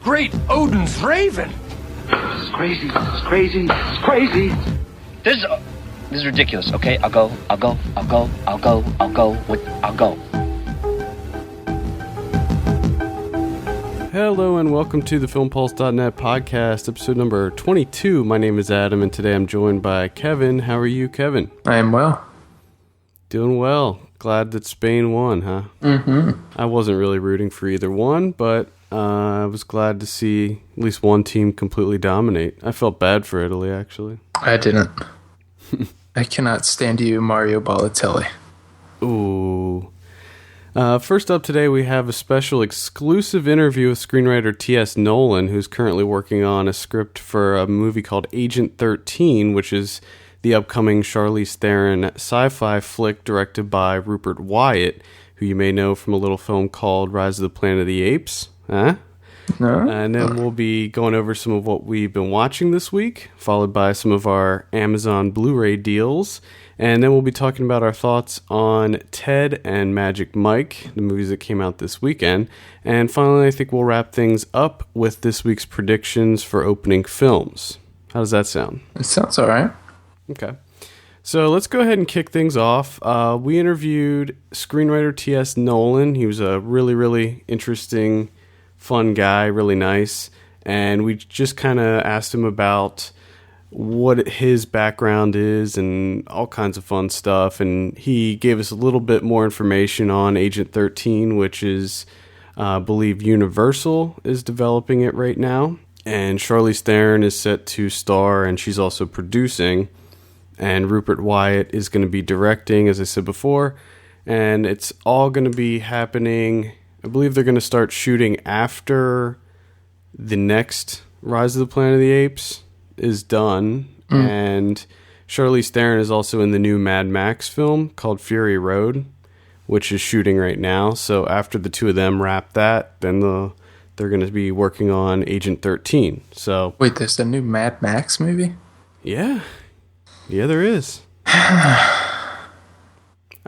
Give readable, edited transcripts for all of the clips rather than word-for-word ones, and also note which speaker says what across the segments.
Speaker 1: Great Odin's raven!
Speaker 2: This is crazy, this is crazy, this is crazy.
Speaker 3: This is ridiculous, okay? I'll go.
Speaker 4: Hello and welcome to the FilmPulse.net podcast, episode number 22. My name is Adam and today I'm joined by Kevin. How are you, Kevin?
Speaker 5: I am well.
Speaker 4: Doing well. Glad that Spain won, huh?
Speaker 5: Mm-hmm.
Speaker 4: I wasn't really rooting for either one, but I was glad to see at least one team completely dominate. I felt bad for Italy, actually.
Speaker 5: I didn't. I cannot stand you, Mario Balotelli.
Speaker 4: Ooh. First up today, we have a special exclusive interview with screenwriter T.S. Nowlin, who's currently working on a script for a movie called Agent 13, which is the upcoming Charlize Theron sci-fi flick directed by Rupert Wyatt, who you may know from a little film called Rise of the Planet of the Apes. Huh?
Speaker 5: No?
Speaker 4: And then we'll be going over some of what we've been watching this week, followed by some of our Amazon Blu-ray deals. And then we'll be talking about our thoughts on Ted and Magic Mike, the movies that came out this weekend. And finally, I think we'll wrap things up with this week's predictions for opening films. How does that sound?
Speaker 5: It sounds all right.
Speaker 4: Okay. So let's go ahead and kick things off. We interviewed screenwriter T.S. Nowlin. He was a really, really interesting, fun guy, really nice. And we just kind of asked him about what his background is and all kinds of fun stuff. And he gave us a little bit more information on Agent 13, which is, I believe, Universal is developing it right now. And Charlize Theron is set to star, and she's also producing. And Rupert Wyatt is going to be directing, as I said before. And it's all going to be happening, I believe they're going to start shooting after the next Rise of the Planet of the Apes is done. And Charlize Theron is also in the new Mad Max film called Fury Road, which is shooting right now. So after the two of them wrap that, then they're going to be working on Agent 13. So
Speaker 5: Wait, there's a new Mad Max movie?
Speaker 4: Yeah, there is. I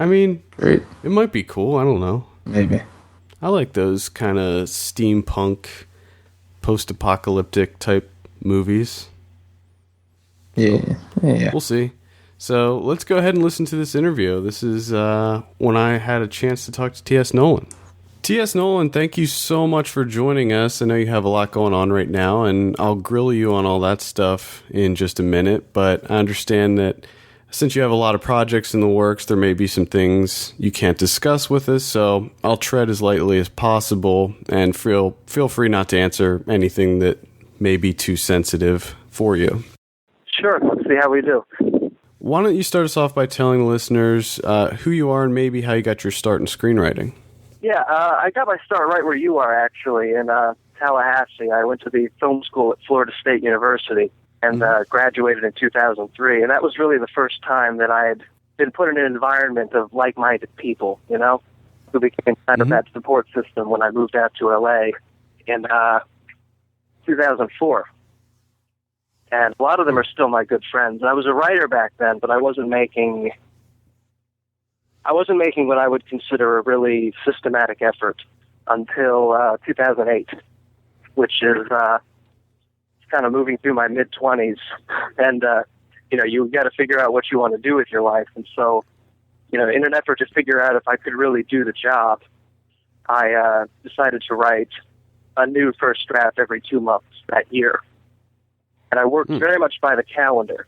Speaker 4: mean,
Speaker 5: Great.
Speaker 4: it might be cool. I don't know.
Speaker 5: Maybe.
Speaker 4: I like those kind of steampunk, post-apocalyptic type movies.
Speaker 5: Yeah.
Speaker 4: We'll see. So let's go ahead and listen to this interview. This is when I had a chance to talk to T.S. Nowlin. T.S. Nowlin, thank you so much for joining us. I know you have a lot going on right now, and I'll grill you on all that stuff in just a minute, but I understand that since you have a lot of projects in the works, there may be some things you can't discuss with us, so I'll tread as lightly as possible, and feel free not to answer anything that may be too sensitive for you.
Speaker 6: Sure, let's see how we do.
Speaker 4: Why don't you start us off by telling the listeners who you are and maybe how you got your start in screenwriting?
Speaker 6: Yeah, I got my start right where you are, actually, in Tallahassee. I went to the film school at Florida State University and graduated in 2003. And that was really the first time that I had been put in an environment of like-minded people, you know, who became kind of that support system when I moved out to L.A. in 2004. And a lot of them are still my good friends. And I was a writer back then, but I wasn't making what I would consider a really systematic effort until 2008, which is kind of moving through my mid-20s. And, you got to figure out what you want to do with your life. And so, in an effort to figure out if I could really do the job, I decided to write a new first draft every 2 months that year. And I worked very much by the calendar,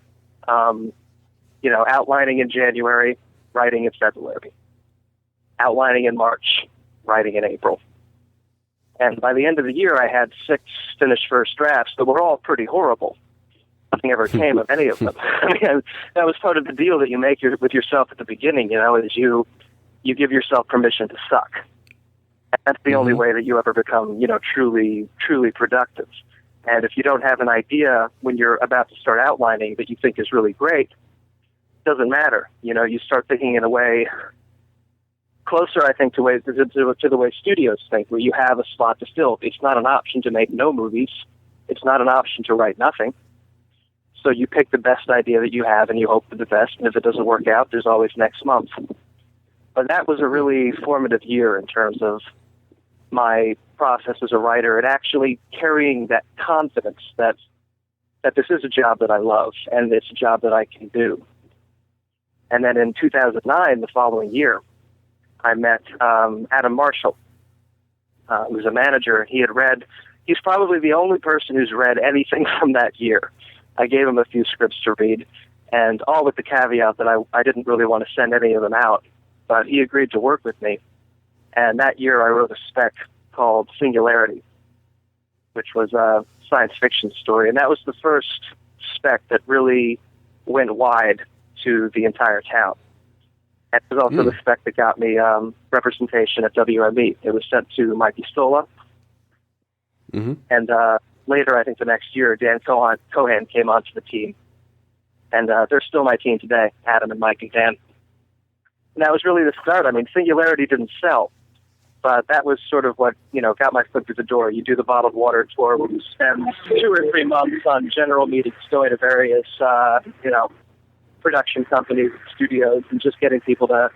Speaker 6: outlining in January, writing in February, outlining in March, writing in April. And by the end of the year, I had 6 finished first drafts that were all pretty horrible. Nothing ever came of any of them. I mean, that was part of the deal that you make with yourself at the beginning, is you give yourself permission to suck. And that's the only way that you ever become, truly productive. And if you don't have an idea when you're about to start outlining that you think is really great, it doesn't matter. You start thinking in a way closer, I think, to the way studios think, where you have a slot to fill. It's not an option to make no movies. It's not an option to write nothing. So you pick the best idea that you have and you hope for the best. And if it doesn't work out, there's always next month. But that was a really formative year in terms of my process as a writer and actually carrying that confidence that this is a job that I love and it's a job that I can do. And then in 2009, the following year, I met Adam Marshall, who's a manager. He's probably the only person who's read anything from that year. I gave him a few scripts to read, and all with the caveat that I didn't really want to send any of them out. But he agreed to work with me. And that year I wrote a spec called Singularity, which was a science fiction story. And that was the first spec that really went wide to the entire town. And it was also the spec that got me representation at WME. It was sent to Mikey Stola. Mm-hmm. And later, I think the next year, Dan Cohan came onto the team. And they're still my team today, Adam and Mike and Dan. And that was really the start. I mean, Singularity didn't sell, but that was sort of what, got my foot through the door. You do the bottled water tour where you spend 2 or 3 months on general meetings, going to various, production companies, studios, and just getting people to,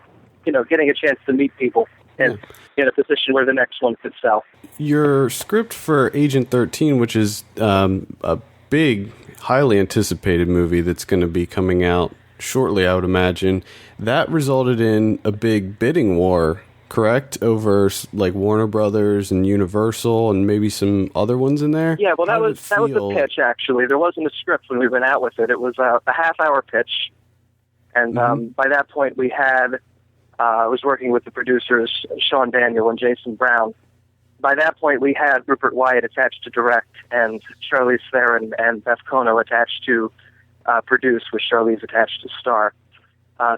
Speaker 6: getting a chance to meet people and in a position where the next one could sell.
Speaker 4: Your script for Agent 13, which is a big, highly anticipated movie that's going to be coming out shortly, I would imagine, that resulted in a big bidding war, correct? Over like Warner Brothers and Universal and maybe some other ones in there?
Speaker 6: Yeah, well, that was the pitch, actually. There wasn't a script when we went out with it. It was a half-hour pitch. And by that point, we had, I was working with the producers, Sean Daniel and Jason Brown. By that point, we had Rupert Wyatt attached to direct and Charlize Theron and Beth Kono attached to produce, with Charlize attached to star.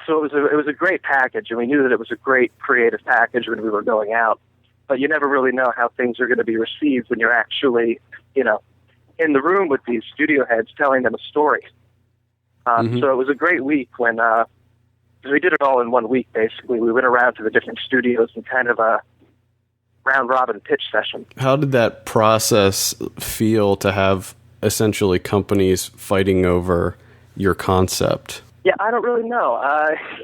Speaker 6: So it was a great package, and we knew that it was a great creative package when we were going out. But you never really know how things are going to be received when you're actually, in the room with these studio heads telling them a story. So it was a great week when we did it all in 1 week, basically. We went around to the different studios and kind of a round-robin pitch session. How
Speaker 4: did that process feel to have essentially companies fighting over your concept?
Speaker 6: Yeah, I don't really know.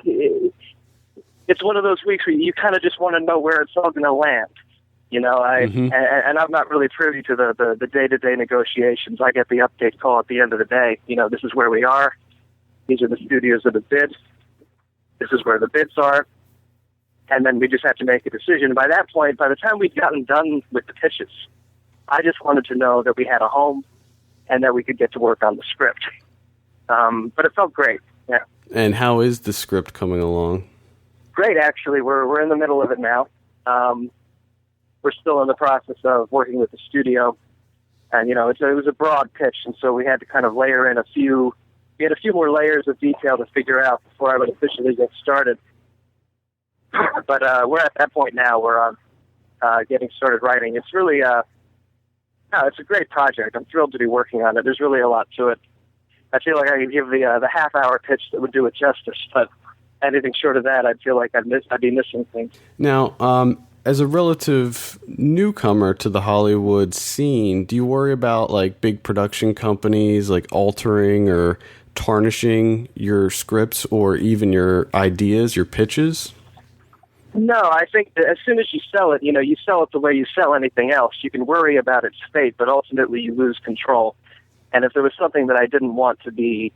Speaker 6: It's one of those weeks where you kind of just want to know where it's all going to land. And I'm not really privy to the day-to-day negotiations. I get the update call at the end of the day. This is where we are. These are the studios that have bid. This is where the bids are. And then we just have to make a decision. By that point, by the time we'd gotten done with the pitches, I just wanted to know that we had a home and that we could get to work on the script. But it felt great, yeah. And
Speaker 4: how is the script coming along?
Speaker 6: Great, actually. We're in the middle of it now. We're still in the process of working with the studio. And, it was a broad pitch, and so we had to kind of layer in a few more layers of detail to figure out before I would officially get started. But we're at that point now where I'm getting started writing. It's really, it's a great project. I'm thrilled to be working on it. There's really a lot to it. I feel like I could give the half-hour pitch that would do it justice, but anything short of that, I'd feel like I'd be missing things.
Speaker 4: Now, as a relative newcomer to the Hollywood scene, do you worry about like big production companies like altering or tarnishing your scripts or even your ideas, your pitches?
Speaker 6: No, I think that as soon as you sell it, you sell it the way you sell anything else. You can worry about its fate, but ultimately you lose control. And if there was something that I didn't want to be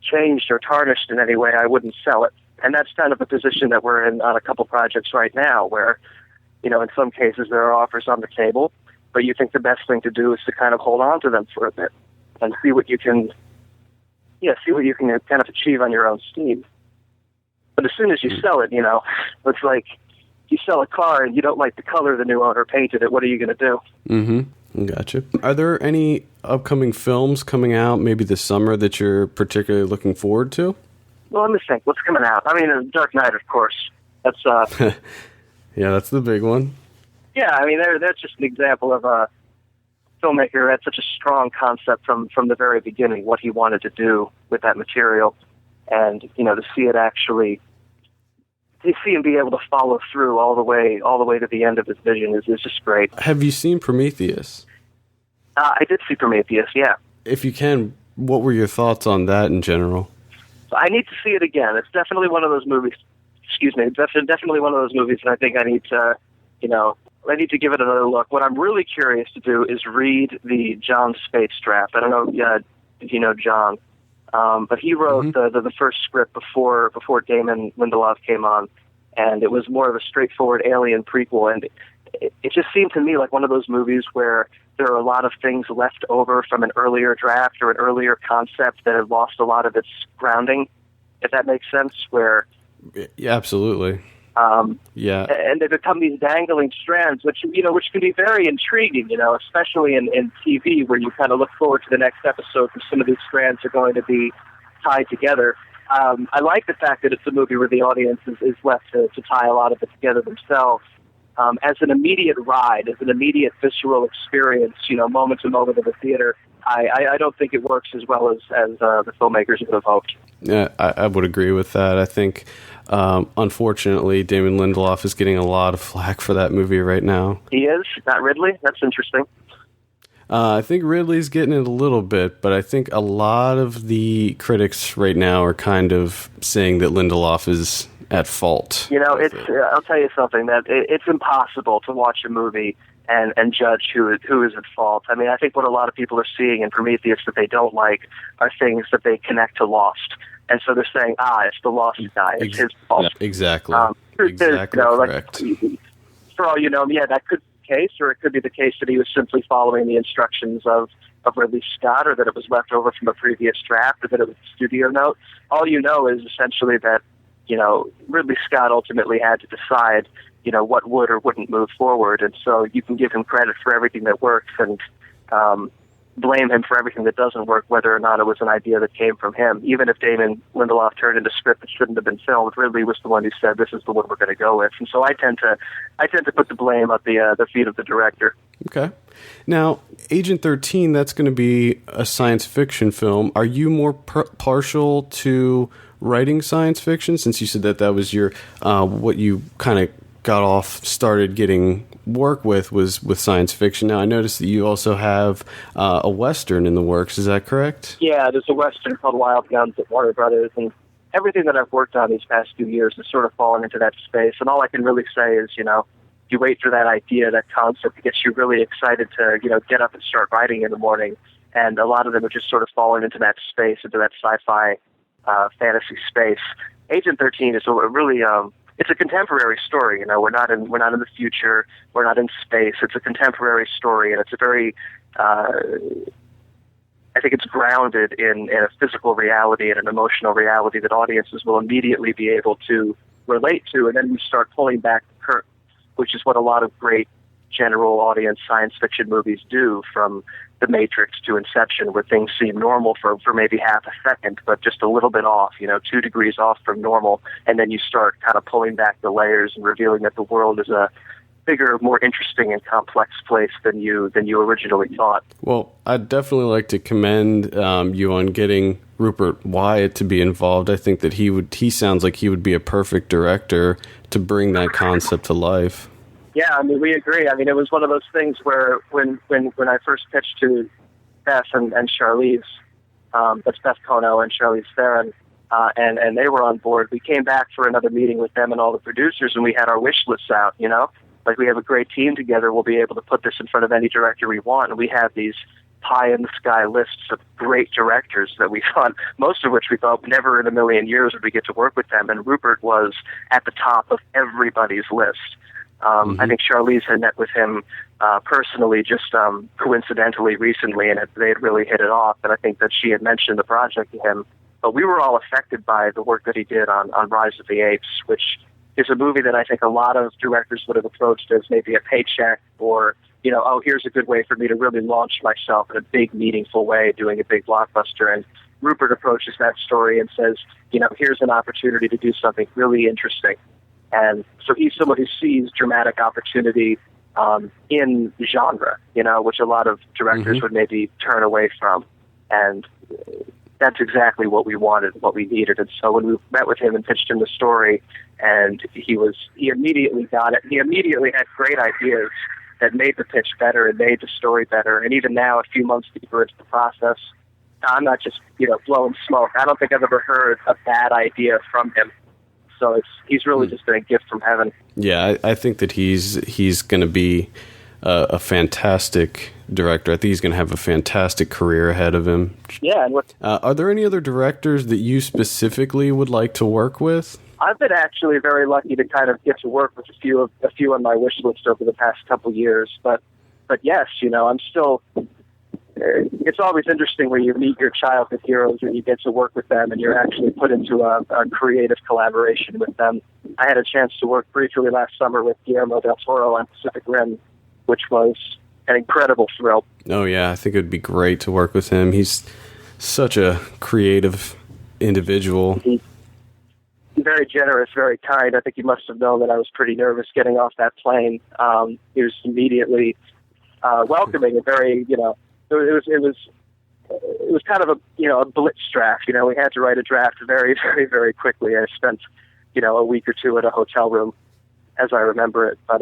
Speaker 6: changed or tarnished in any way, I wouldn't sell it. And that's kind of the position that we're in on a couple projects right now, where, in some cases there are offers on the table, but you think the best thing to do is to kind of hold on to them for a bit and see what you can kind of achieve on your own steam. But as soon as you sell it, it's like you sell a car and you don't like the color the new owner painted it. What are you going to do?
Speaker 4: Mm-hmm. Gotcha. Are there any upcoming films coming out maybe this summer that you're particularly looking forward to?
Speaker 6: Well, let me think. What's coming out? I mean, Dark Knight, of course. That's
Speaker 4: yeah, that's the big one.
Speaker 6: Yeah, I mean, that's just an example of a filmmaker who had such a strong concept from the very beginning, what he wanted to do with that material, and to see it actually, to see him be able to follow through all the way to the end of his vision is just great.
Speaker 4: Have you seen Prometheus?
Speaker 6: I did see Prometheus, yeah.
Speaker 4: If you can, what were your thoughts on that in general?
Speaker 6: I need to see it again. It's definitely one of those movies. Excuse me. Definitely one of those movies that I think I need to, I need to give it another look. What I'm really curious to do is read the John Spates draft. I don't know if you know John, but he wrote the first script before Damon Lindelof came on, and it was more of a straightforward Alien prequel, and it just seemed to me like one of those movies where there are a lot of things left over from an earlier draft or an earlier concept that had lost a lot of its grounding, if that makes sense, where...
Speaker 4: Yeah, absolutely. Yeah.
Speaker 6: And they become these dangling strands, which can be very intriguing, especially in TV, where you kind of look forward to the next episode where some of these strands are going to be tied together. I like the fact that it's a movie where the audience is left to tie a lot of it together themselves. As an immediate ride, as an immediate visceral experience, moment to moment in the theater, I don't think it works as well as the filmmakers would have hoped.
Speaker 4: Yeah, I would agree with that. I think, unfortunately, Damon Lindelof is getting a lot of flack for that movie right now.
Speaker 6: He is? Not Ridley? That's interesting.
Speaker 4: I think Ridley's getting it a little bit, but I think a lot of the critics right now are kind of saying that Lindelof is at fault.
Speaker 6: I'll tell you something, that it's impossible to watch a movie and judge who is at fault. I mean, I think what a lot of people are seeing in Prometheus that they don't like are things that they connect to Lost. And so they're saying, it's the Lost guy, it's his fault.
Speaker 4: Yeah, exactly. Exactly correct.
Speaker 6: For all you know, that could be the case, or it could be the case that he was simply following the instructions of Ridley Scott, or that it was left over from a previous draft, or that it was a studio note. All you know is essentially that, Ridley Scott ultimately had to decide, what would or wouldn't move forward. And so you can give him credit for everything that works and blame him for everything that doesn't work, whether or not it was an idea that came from him. Even if Damon Lindelof turned into a script that shouldn't have been filmed, Ridley was the one who said, this is the one we're going to go with. And so I tend to put the blame at the feet of the director. Okay.
Speaker 4: Now, Agent 13, that's going to be a science fiction film. Are you more partial to writing science fiction, since you said that was your what you kind of started getting work with was with science fiction? Now, I noticed that you also have a Western in the works. Is that correct?
Speaker 6: Yeah, there's a Western called Wild Guns at Warner Brothers, and everything that I've worked on these past few years has sort of fallen into that space. And all I can really say is, you wait for that idea, that concept that gets you really excited to, get up and start writing in the morning. And a lot of them are just sort of fallen into that space, into that sci-fi fantasy space. Agent 13 is a really it's a contemporary story. We're not in the future. We're not in space. It's a contemporary story, and it's a very I think it's grounded in a physical reality and an emotional reality that audiences will immediately be able to relate to, and then we start pulling back the curtain, which is what a lot of great general audience science fiction movies do, from The Matrix to Inception, where things seem normal for maybe half a second, but just a little bit off, 2 degrees off from normal, and then you start kind of pulling back the layers and revealing that the world is a bigger, more interesting and complex place than you originally thought.
Speaker 4: Well, I'd definitely like to commend you on getting Rupert Wyatt to be involved. I think that he sounds like he would be a perfect director to bring that concept to life.
Speaker 6: Yeah, I mean, we agree. I mean, it was one of those things where when I first pitched to Beth and Charlize, that's Beth Kono and Charlize Theron, and they were on board, we came back for another meeting with them and all the producers, and we had our wish lists out, Like, we have a great team together, we'll be able to put this in front of any director we want, and we have these pie-in-the-sky lists of great directors that we thought, most of which we thought never in a million years would we get to work with them, and Rupert was at the top of everybody's list. I think Charlize had met with him personally just coincidentally recently, and they had really hit it off, and I think that she had mentioned the project to him. But we were all affected by the work that he did on Rise of the Apes, which is a movie that I think a lot of directors would have approached as maybe a paycheck, or, here's a good way for me to really launch myself in a big, meaningful way, doing a big blockbuster. And Rupert approaches that story and says, here's an opportunity to do something really interesting. And so he's someone who sees dramatic opportunity in genre, which a lot of directors would maybe turn away from. And that's exactly what we wanted, what we needed. And so when we met with him and pitched him the story, and he immediately got it. He immediately had great ideas that made the pitch better and made the story better. And even now, a few months deeper into the process, I'm not just, blowing smoke. I don't think I've ever heard a bad idea from him. So he's really just been a gift from heaven.
Speaker 4: Yeah, I think that he's going to be a fantastic director. I think he's going to have a fantastic career ahead of him.
Speaker 6: Yeah. And
Speaker 4: are there any other directors that you specifically would like to work with?
Speaker 6: I've been actually very lucky to kind of get to work with a few on my wish list over the past couple years. But yes, I'm still. It's always interesting when you meet your childhood heroes and you get to work with them and you're actually put into a creative collaboration with them. I had a chance to work briefly last summer with Guillermo del Toro on Pacific Rim, which was an incredible thrill.
Speaker 4: Oh yeah, I think it would be great to work with him. He's such a creative individual.
Speaker 6: He's very generous, very kind. I think he must have known that I was pretty nervous getting off that plane. He was immediately welcoming and very, it was kind of a blitz draft. We had to write a draft very, very, very quickly. I spent, a week or two at a hotel room, as I remember it. But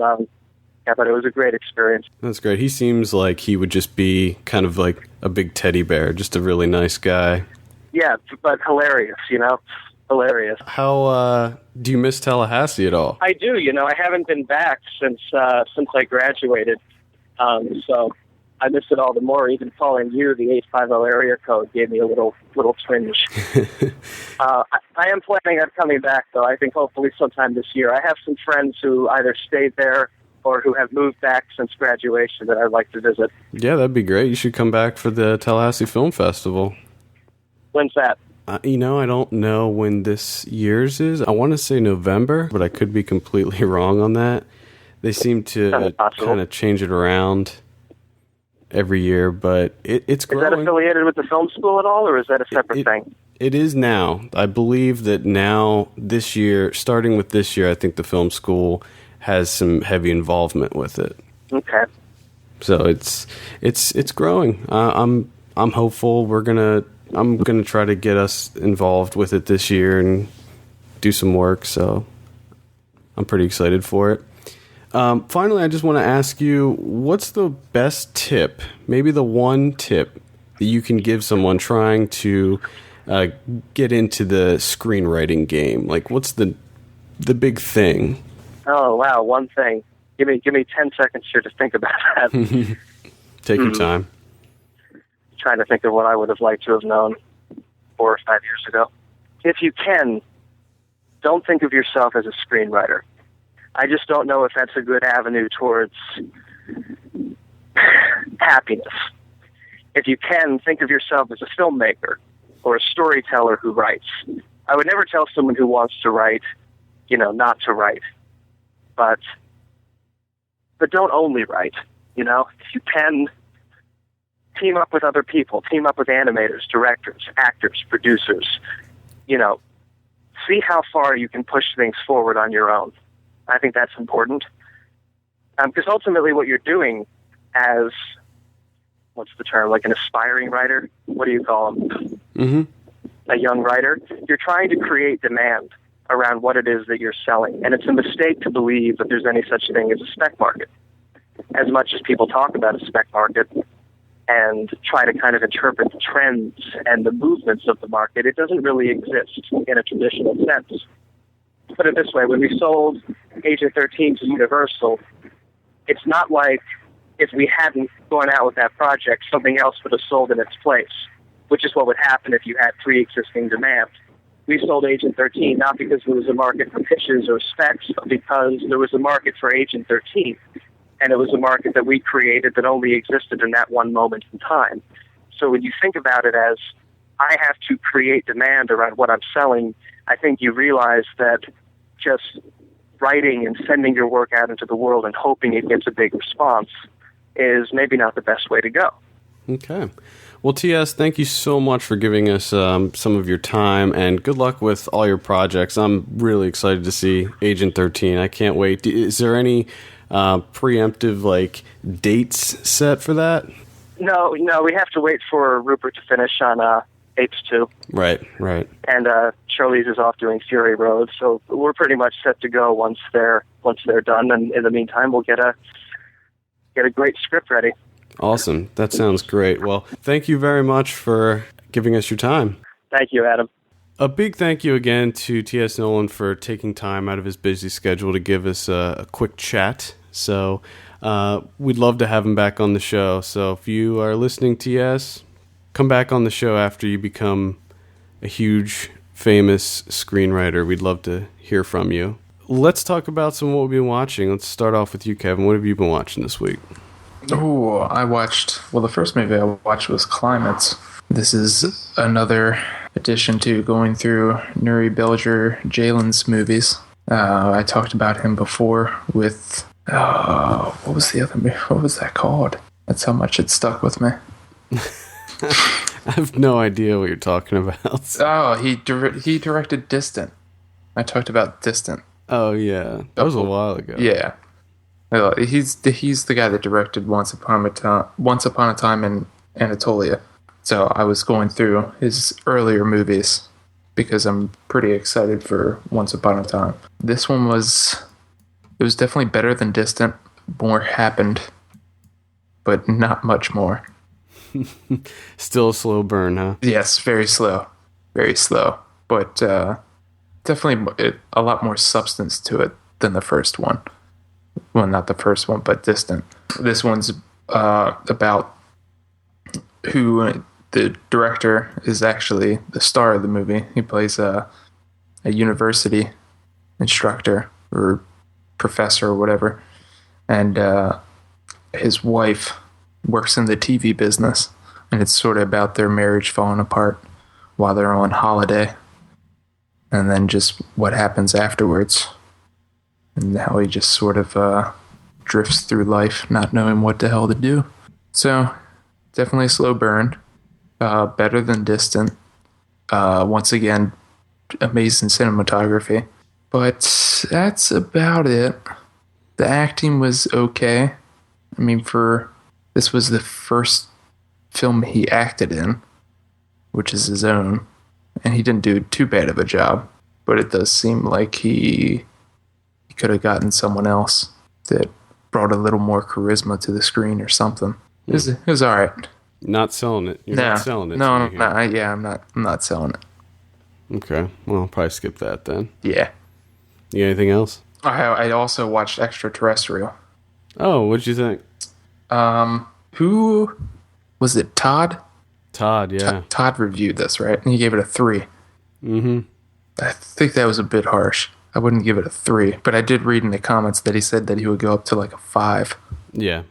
Speaker 6: but it was a great experience.
Speaker 4: That's great. He seems like he would just be kind of like a big teddy bear, just a really nice guy.
Speaker 6: Yeah, but hilarious. Hilarious.
Speaker 4: How do you miss Tallahassee at all?
Speaker 6: I do. I haven't been back since I graduated. So I miss it all the more. Even calling you the 850 area code gave me a little twinge. I am planning on coming back, though. I think hopefully sometime this year. I have some friends who either stayed there or who have moved back since graduation that I'd like to visit.
Speaker 4: Yeah, that'd be great. You should come back for the Tallahassee Film Festival.
Speaker 6: When's that?
Speaker 4: I don't know when this year's is. I want to say November, but I could be completely wrong on that. They seem to kind of change it around every year, but it's growing.
Speaker 6: Is that affiliated with the film school at all, or is that a separate thing?
Speaker 4: It is now. I believe that now, this year, starting with this year, I think the film school has some heavy involvement with it.
Speaker 6: Okay.
Speaker 4: So it's growing. I'm hopeful. I'm gonna try to get us involved with it this year and do some work. So I'm pretty excited for it. Finally, I just want to ask you, what's the best tip, maybe the one tip that you can give someone trying to get into the screenwriting game? Like, what's the big thing?
Speaker 6: Oh, wow, one thing. Give me 10 seconds here to think about that.
Speaker 4: Take your time.
Speaker 6: Trying to think of what I would have liked to have known 4 or 5 years ago. If you can, don't think of yourself as a screenwriter. I just don't know if that's a good avenue towards happiness. If you can, think of yourself as a filmmaker or a storyteller who writes. I would never tell someone who wants to write, not to write. But don't only write, If you can, team up with other people, team up with animators, directors, actors, producers, see how far you can push things forward on your own. I think that's important. Because ultimately what you're doing as, what's the term, like an aspiring writer? What do you call them?
Speaker 4: Mm-hmm.
Speaker 6: A young writer? You're trying to create demand around what it is that you're selling. And it's a mistake to believe that there's any such thing as a spec market. As much as people talk about a spec market and try to kind of interpret the trends and the movements of the market, it doesn't really exist in a traditional sense. Put it this way, when we sold Agent 13 to Universal, it's not like if we hadn't gone out with that project, something else would have sold in its place, which is what would happen if you had pre-existing demand. We sold Agent 13 not because there was a market for pitches or specs, but because there was a market for Agent 13. And it was a market that we created that only existed in that one moment in time. So when you think about it as, I have to create demand around what I'm selling, I think you realize that just writing and sending your work out into the world and hoping it gets a big response is maybe not the best way to go.
Speaker 4: Okay. Well, T.S., thank you so much for giving us some of your time, and good luck with all your projects. I'm really excited to see Agent 13. I can't wait. Is there any preemptive dates set for that?
Speaker 6: No, we have to wait for Rupert to finish on Apes 2.
Speaker 4: Right.
Speaker 6: And Charlize is off doing Fury Road, so we're pretty much set to go once they're done. And in the meantime, we'll get a great script ready.
Speaker 4: Awesome. That sounds great. Well, thank you very much for giving us your time.
Speaker 6: Thank you, Adam.
Speaker 4: A big thank you again to T.S. Nowlin for taking time out of his busy schedule to give us a quick chat. So we'd love to have him back on the show. So if you are listening, T.S., come back on the show after you become a huge, famous screenwriter. We'd love to hear from you. Let's talk about some of what we've been watching. Let's start off with you, Kevin. What have you been watching this week?
Speaker 5: Oh, I watched... Well, the first movie I watched was Climates. This is another addition to going through Nuri Bilge Ceylan's movies. I talked about him before with... what was the other movie? What was that called? That's how much it stuck with me.
Speaker 4: I have no idea what you're talking about.
Speaker 5: Oh, he directed Distant. I talked about Distant.
Speaker 4: Oh, yeah. That was a while ago.
Speaker 5: Yeah. He's the guy that directed Once Upon a Time in Anatolia. So I was going through his earlier movies because I'm pretty excited for Once Upon a Time. This one was definitely better than Distant. More happened, but not much more.
Speaker 4: Still a slow burn, huh?
Speaker 5: Yes, very slow. Very slow. But definitely a lot more substance to it than the first one. Well, not the first one, but Distant. This one's about who the director is actually the star of the movie. He plays a university instructor or professor or whatever. And his wife works in the TV business. And it's sort of about their marriage falling apart while they're on holiday. And then just what happens afterwards. And how he just sort of drifts through life, not knowing what the hell to do. So, definitely a slow burn. Better than Distant. Once again, amazing cinematography. But that's about it. The acting was okay. I mean, this was the first film he acted in, which is his own. And he didn't do too bad of a job. But it does seem like he could have gotten someone else that brought a little more charisma to the screen or something. It was all right.
Speaker 4: Not selling it. You're not selling it.
Speaker 5: No, I'm not selling it.
Speaker 4: Okay. Well, I'll probably skip that then.
Speaker 5: Yeah.
Speaker 4: You got anything else?
Speaker 5: I also watched Extraterrestrial.
Speaker 4: Oh, what'd you think?
Speaker 5: Who was it? Todd?
Speaker 4: Todd, yeah.
Speaker 5: Todd reviewed this, right? And he gave it a 3. Mm-hmm. I think that was a bit harsh. I wouldn't give it a 3, but I did read in the comments that he said that he would go up to like a 5.
Speaker 4: Yeah.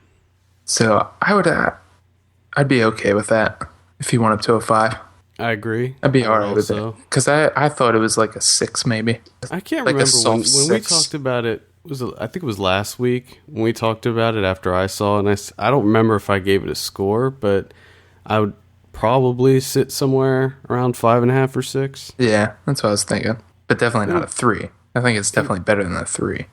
Speaker 5: So I'd be okay with that if he went up to a 5.
Speaker 4: I agree.
Speaker 5: I'd be alright with it. Because I thought it was like a 6 maybe.
Speaker 4: I can't
Speaker 5: like
Speaker 4: remember when we talked about it. I think it was last week when we talked about it after I saw it. And I don't remember if I gave it a score, but I would probably sit somewhere around 5.5 or 6.
Speaker 5: Yeah, that's what I was thinking. But definitely not a 3. I think it's definitely better than a 3.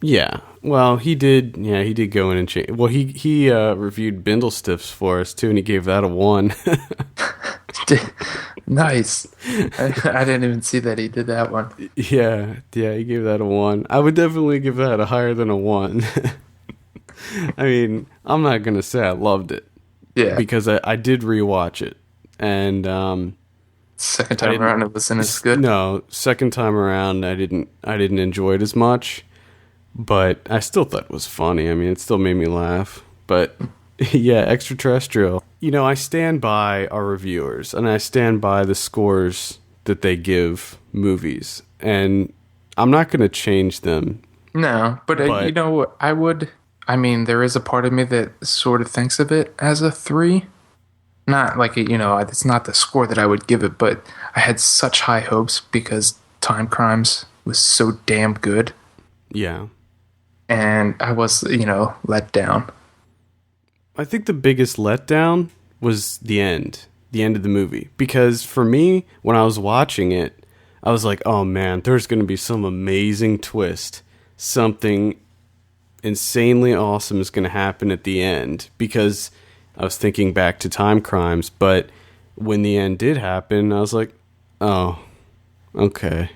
Speaker 4: Yeah. Well, he did go in and change. Well, he reviewed Bindlestiffs for us too, and he gave that a 1.
Speaker 5: Nice. I didn't even see that he did that one.
Speaker 4: Yeah, he gave that a 1. I would definitely give that a higher than a 1. I mean, I'm not gonna say I loved it. Yeah. Because I did rewatch it, and
Speaker 5: second time around it wasn't as good.
Speaker 4: No, second time around I didn't enjoy it as much, but I still thought it was funny. I mean, it still made me laugh. But yeah, Extraterrestrial. You know, I stand by our reviewers, and I stand by the scores that they give movies, and I'm not going to change them.
Speaker 5: No, but you know, I would. I mean, there is a part of me that sort of thinks of it as a 3. Not like, you know, it's not the score that I would give it, but I had such high hopes because Time Crimes was so damn good.
Speaker 4: Yeah.
Speaker 5: And I was, you know, let down.
Speaker 4: I think the biggest letdown was the end of the movie. Because for me, when I was watching it, I was like, oh man, there's going to be some amazing twist. Something insanely awesome is going to happen at the end. Because I was thinking back to Time Crimes, but when the end did happen, I was like, oh, okay.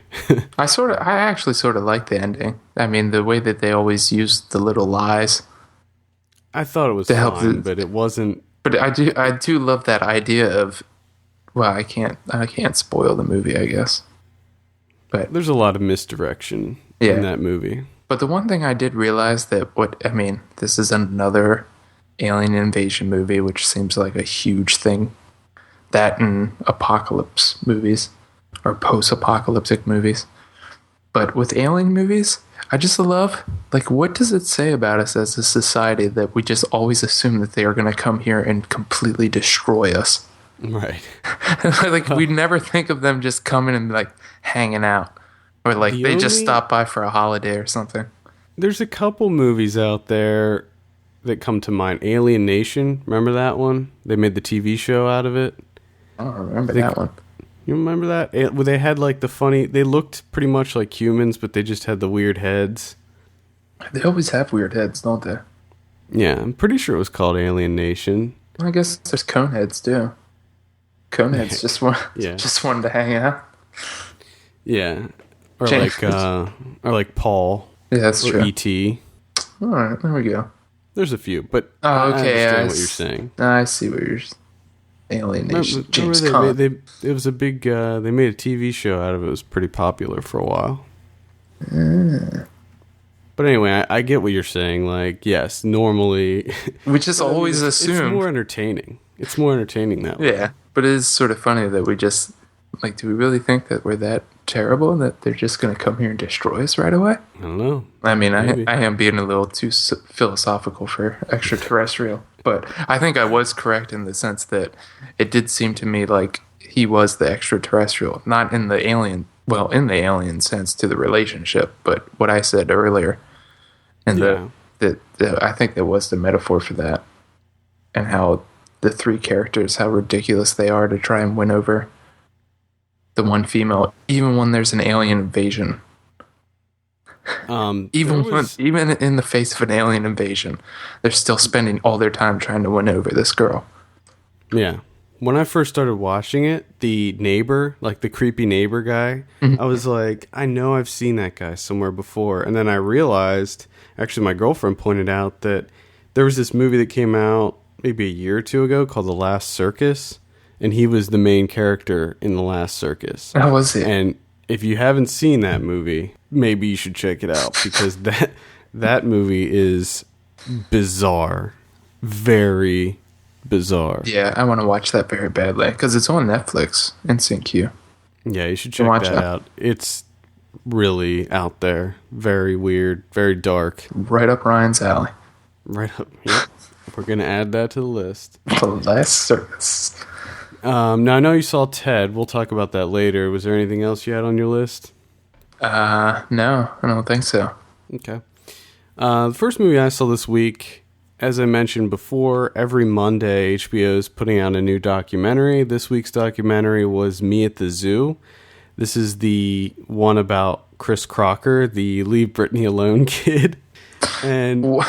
Speaker 5: I actually sort of liked the ending. I mean, the way that they always used the little lies.
Speaker 4: I thought it was fine, but it wasn't.
Speaker 5: But I do love that idea of well, I can't spoil the movie, I guess. But
Speaker 4: There's a lot of misdirection in that movie.
Speaker 5: But the one thing I did realize this is another alien invasion movie, which seems like a huge thing. That and apocalypse movies or post-apocalyptic movies. But with alien movies, I just love, like, what does it say about us as a society that we just always assume that they are going to come here and completely destroy us?
Speaker 4: Right.
Speaker 5: Like, we never think of them just coming and, like, hanging out. Or, like, they just stop by for a holiday or something.
Speaker 4: There's a couple movies out there that come to mind. Alien Nation, remember that one? They made the TV show out of it.
Speaker 5: I don't remember that one.
Speaker 4: You remember that? Where they had, like, they looked pretty much like humans, but they just had the weird heads.
Speaker 5: They always have weird heads, don't they?
Speaker 4: Yeah, I'm pretty sure it was called Alien Nation.
Speaker 5: I guess there's Coneheads, too. Coneheads just wanted to hang out.
Speaker 4: Yeah. Or like Paul.
Speaker 5: Yeah, that's
Speaker 4: or
Speaker 5: true.
Speaker 4: E.T.
Speaker 5: All right, there we go.
Speaker 4: There's a few, but
Speaker 5: I understand
Speaker 4: what you're saying.
Speaker 5: I see what you're saying. Alien Nation. James
Speaker 4: Caan. It was a big. They made a TV show out of it. It was pretty popular for a while. But anyway, I get what you're saying. Like, yes, normally
Speaker 5: we just always assume
Speaker 4: it's more entertaining. It's more entertaining that way.
Speaker 5: Yeah, but it is sort of funny that we just like. Do we really think that we're that terrible that they're just going to come here and destroy us right away?
Speaker 4: I don't know.
Speaker 5: I mean, I am being a little too philosophical for Extraterrestrial, but I think I was correct in the sense that it did seem to me like he was the extraterrestrial, not in the alien, well, in the alien sense to the relationship, but what I said earlier, and I think that was the metaphor for that, and how the three characters, how ridiculous they are to try and win over the one female, even when there's an alien invasion. Even in the face of an alien invasion, they're still spending all their time trying to win over this girl.
Speaker 4: Yeah. When I first started watching it, the neighbor, like the creepy neighbor guy, I was like, I know I've seen that guy somewhere before. And then I realized, actually my girlfriend pointed out that there was this movie that came out maybe a year or two ago called The Last Circus. And he was the main character in The Last Circus.
Speaker 5: How was it?
Speaker 4: And if you haven't seen that movie, maybe you should check it out because that movie is bizarre. Very bizarre.
Speaker 5: Yeah, I want to watch that very badly because it's on Netflix. Instant Q.
Speaker 4: Yeah, you should check that out. It's really out there. Very weird. Very dark.
Speaker 5: Right up Ryan's alley.
Speaker 4: Right up. Yep. We're going to add that to the list.
Speaker 5: The Last Circus.
Speaker 4: Now, I know you saw Ted. We'll talk about that later. Was there anything else you had on your list?
Speaker 5: No, I don't think so.
Speaker 4: Okay. The first movie I saw this week, as I mentioned before, every Monday HBO is putting out a new documentary. This week's documentary was Me at the Zoo. This is the one about Chris Crocker, the Leave Britney Alone kid. And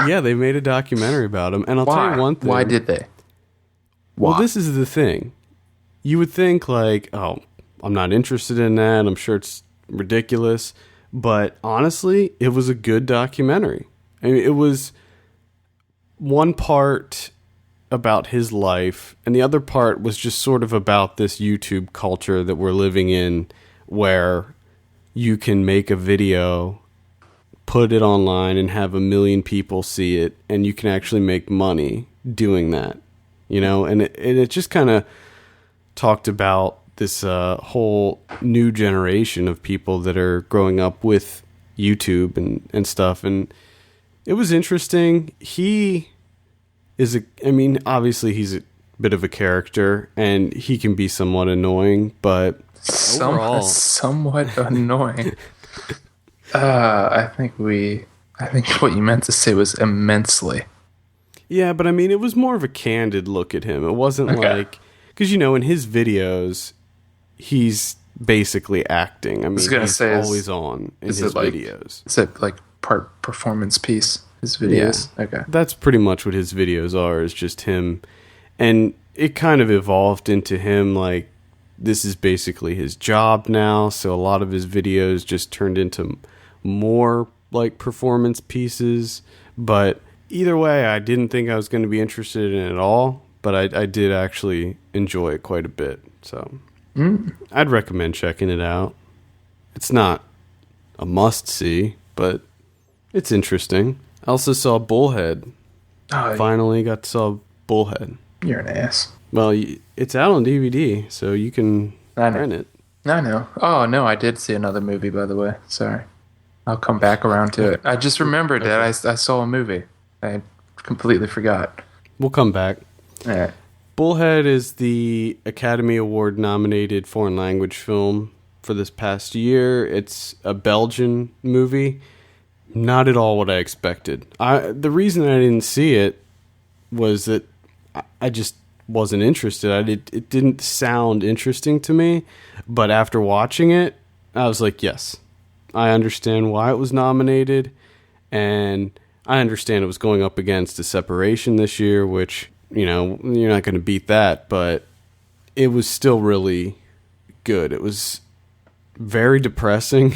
Speaker 4: yeah, they made a documentary about him. And I'll tell you one thing.
Speaker 5: Why did they?
Speaker 4: Well, this is the thing. You would think like, oh, I'm not interested in that. I'm sure it's ridiculous. But honestly, it was a good documentary. I mean, it was one part about his life, and the other part was just sort of about this YouTube culture that we're living in where you can make a video, put it online, and have 1 million people see it, and you can actually make money doing that. You know, and it just kind of talked about this whole new generation of people that are growing up with YouTube and stuff. And it was interesting. He is obviously he's a bit of a character and he can be somewhat annoying, but overall
Speaker 5: somewhat annoying. I think what you meant to say was immensely.
Speaker 4: Yeah, but I mean, it was more of a candid look at him. It wasn't like, because, you know, in his videos, he's basically acting. I mean, he's always on in his videos.
Speaker 5: Is it like part performance piece, his videos?
Speaker 4: Yeah.
Speaker 5: Okay.
Speaker 4: That's pretty much what his videos are, is just him. And it kind of evolved into him, like, this is basically his job now. So a lot of his videos just turned into more, like, performance pieces. But either way, I didn't think I was going to be interested in it at all, but I did actually enjoy it quite a bit. So I'd recommend checking it out. It's not a must-see, but it's interesting. I also saw Bullhead. Finally got to saw Bullhead.
Speaker 5: You're an ass.
Speaker 4: Well, it's out on DVD, so you can rent it.
Speaker 5: I know. Oh, no, I did see another movie, by the way. Sorry. I'll come back around to it. I just remembered that I saw a movie. I completely forgot.
Speaker 4: We'll come back.
Speaker 5: All right.
Speaker 4: Bullhead is the Academy Award nominated foreign language film for this past year. It's a Belgian movie. Not at all what I expected. The reason I didn't see it was that I just wasn't interested. It didn't sound interesting to me, but after watching it, I was like, yes, I understand why it was nominated, and I understand it was going up against A Separation this year, which, you know, you're not going to beat that, but it was still really good. It was very depressing,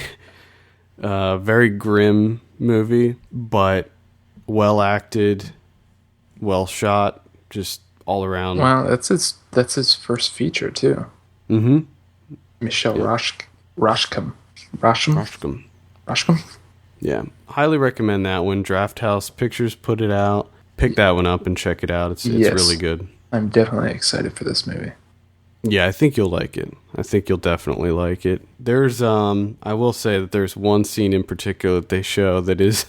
Speaker 4: very grim movie, but well acted, well shot, just all around.
Speaker 5: Well, that's his first feature too.
Speaker 4: Mm-hmm.
Speaker 5: Michelle Roshcom.
Speaker 4: Yeah, highly recommend that one. Drafthouse Pictures put it out. Pick that one up and check it out. It's really good. I'm
Speaker 5: definitely excited for this movie.
Speaker 4: Yeah, I think you'll like it. I think you'll definitely like it. There's I will say that there's one scene in particular that they show that is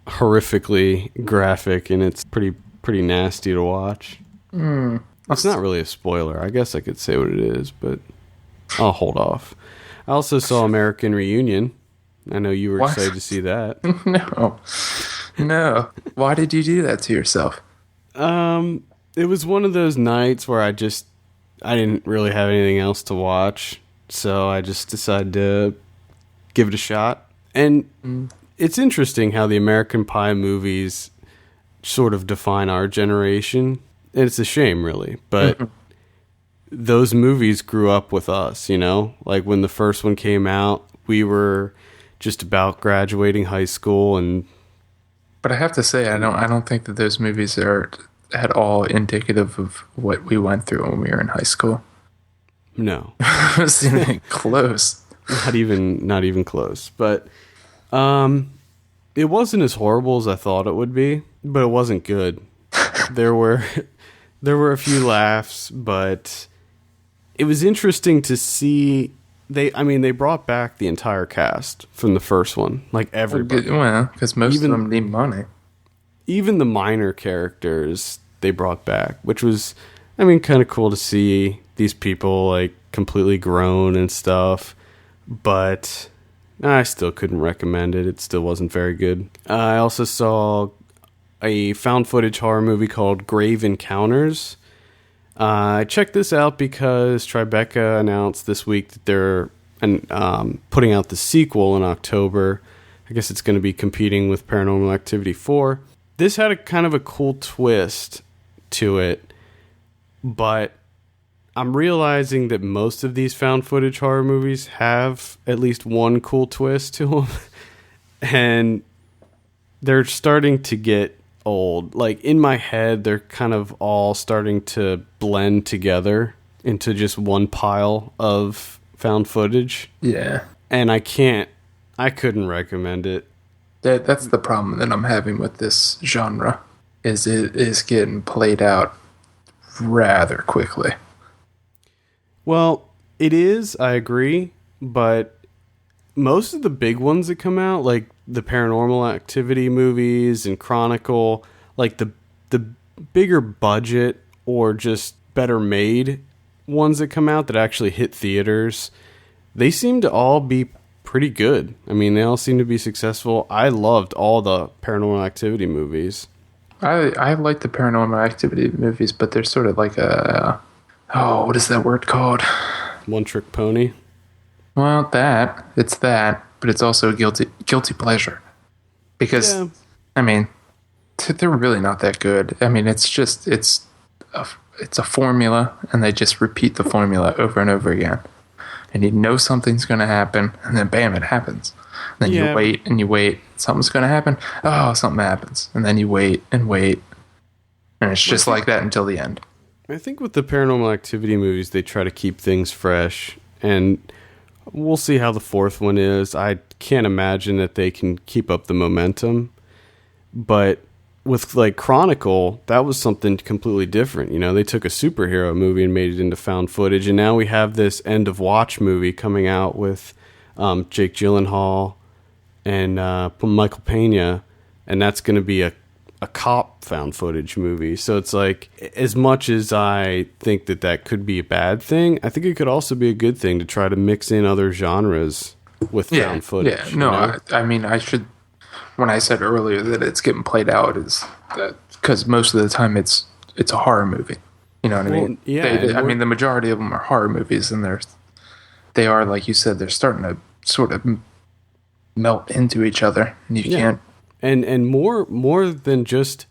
Speaker 4: horrifically graphic, and it's pretty nasty to watch. It's not really a spoiler. I guess I could say what it is, but I'll hold off. I also saw American Reunion. I know you were excited to see that.
Speaker 5: No. Why did you do that to yourself?
Speaker 4: It was one of those nights where I didn't really have anything else to watch, so I just decided to give it a shot. And it's interesting how the American Pie movies sort of define our generation. And it's a shame, really, but those movies grew up with us, you know? Like when the first one came out, we were just about graduating high school,
Speaker 5: but I have to say, I don't think that those movies are at all indicative of what we went through when we were in high school.
Speaker 4: No.
Speaker 5: It wasn't even close.
Speaker 4: Not even close. But it wasn't as horrible as I thought it would be, but it wasn't good. There were a few laughs, but it was interesting to see. They brought back the entire cast from the first one, like everybody.
Speaker 5: Well, because most of them need money.
Speaker 4: Even the minor characters they brought back, which was, kind of cool to see these people like completely grown and stuff. But I still couldn't recommend it. It still wasn't very good. I also saw a found footage horror movie called Grave Encounters. I checked this out because Tribeca announced this week that they're putting out the sequel in October. I guess it's going to be competing with Paranormal Activity 4. This had a kind of a cool twist to it, but I'm realizing that most of these found footage horror movies have at least one cool twist to them, and they're starting to get old. Like in my head, they're kind of all starting to blend together into just one pile of found footage.
Speaker 5: Yeah.
Speaker 4: And I couldn't recommend it.
Speaker 5: That's the problem that I'm having with this genre, is it is getting played out rather quickly.
Speaker 4: Well, it is, I agree, but most of the big ones that come out, like the Paranormal Activity movies and Chronicle, like the bigger budget or just better made ones that come out that actually hit theaters, they seem to all be pretty good. They all seem to be successful. I loved all the Paranormal Activity movies.
Speaker 5: I like the Paranormal Activity movies, but they're sort of like what is that word called?
Speaker 4: One trick pony.
Speaker 5: Well, it's that, but it's also a guilty pleasure. Because, they're really not that good. It's a formula, and they just repeat the formula over and over again. And you know something's going to happen, and then bam, it happens. And then you wait and you wait. Something's going to happen. Oh, something happens. And then you wait and wait. And it's just like that until the end.
Speaker 4: I think with the Paranormal Activity movies, they try to keep things fresh, and we'll see how the fourth one is. I can't imagine that they can keep up the momentum, but with like Chronicle, that was something completely different. You know, they took a superhero movie and made it into found footage, and now we have this End of Watch movie coming out with Jake Gyllenhaal and Michael Pena, and that's going to be a cop found footage movie. So it's like, as much as I think that could be a bad thing, I think it could also be a good thing to try to mix in other genres with found footage.
Speaker 5: Yeah, no, you know? I mean, I should. When I said earlier that it's getting played out, is that because most of the time it's a horror movie. You know what I mean?
Speaker 4: Yeah.
Speaker 5: I mean, the majority of them are horror movies, and they are, like you said, they're starting to sort of melt into each other, and you can't.
Speaker 4: And more than just,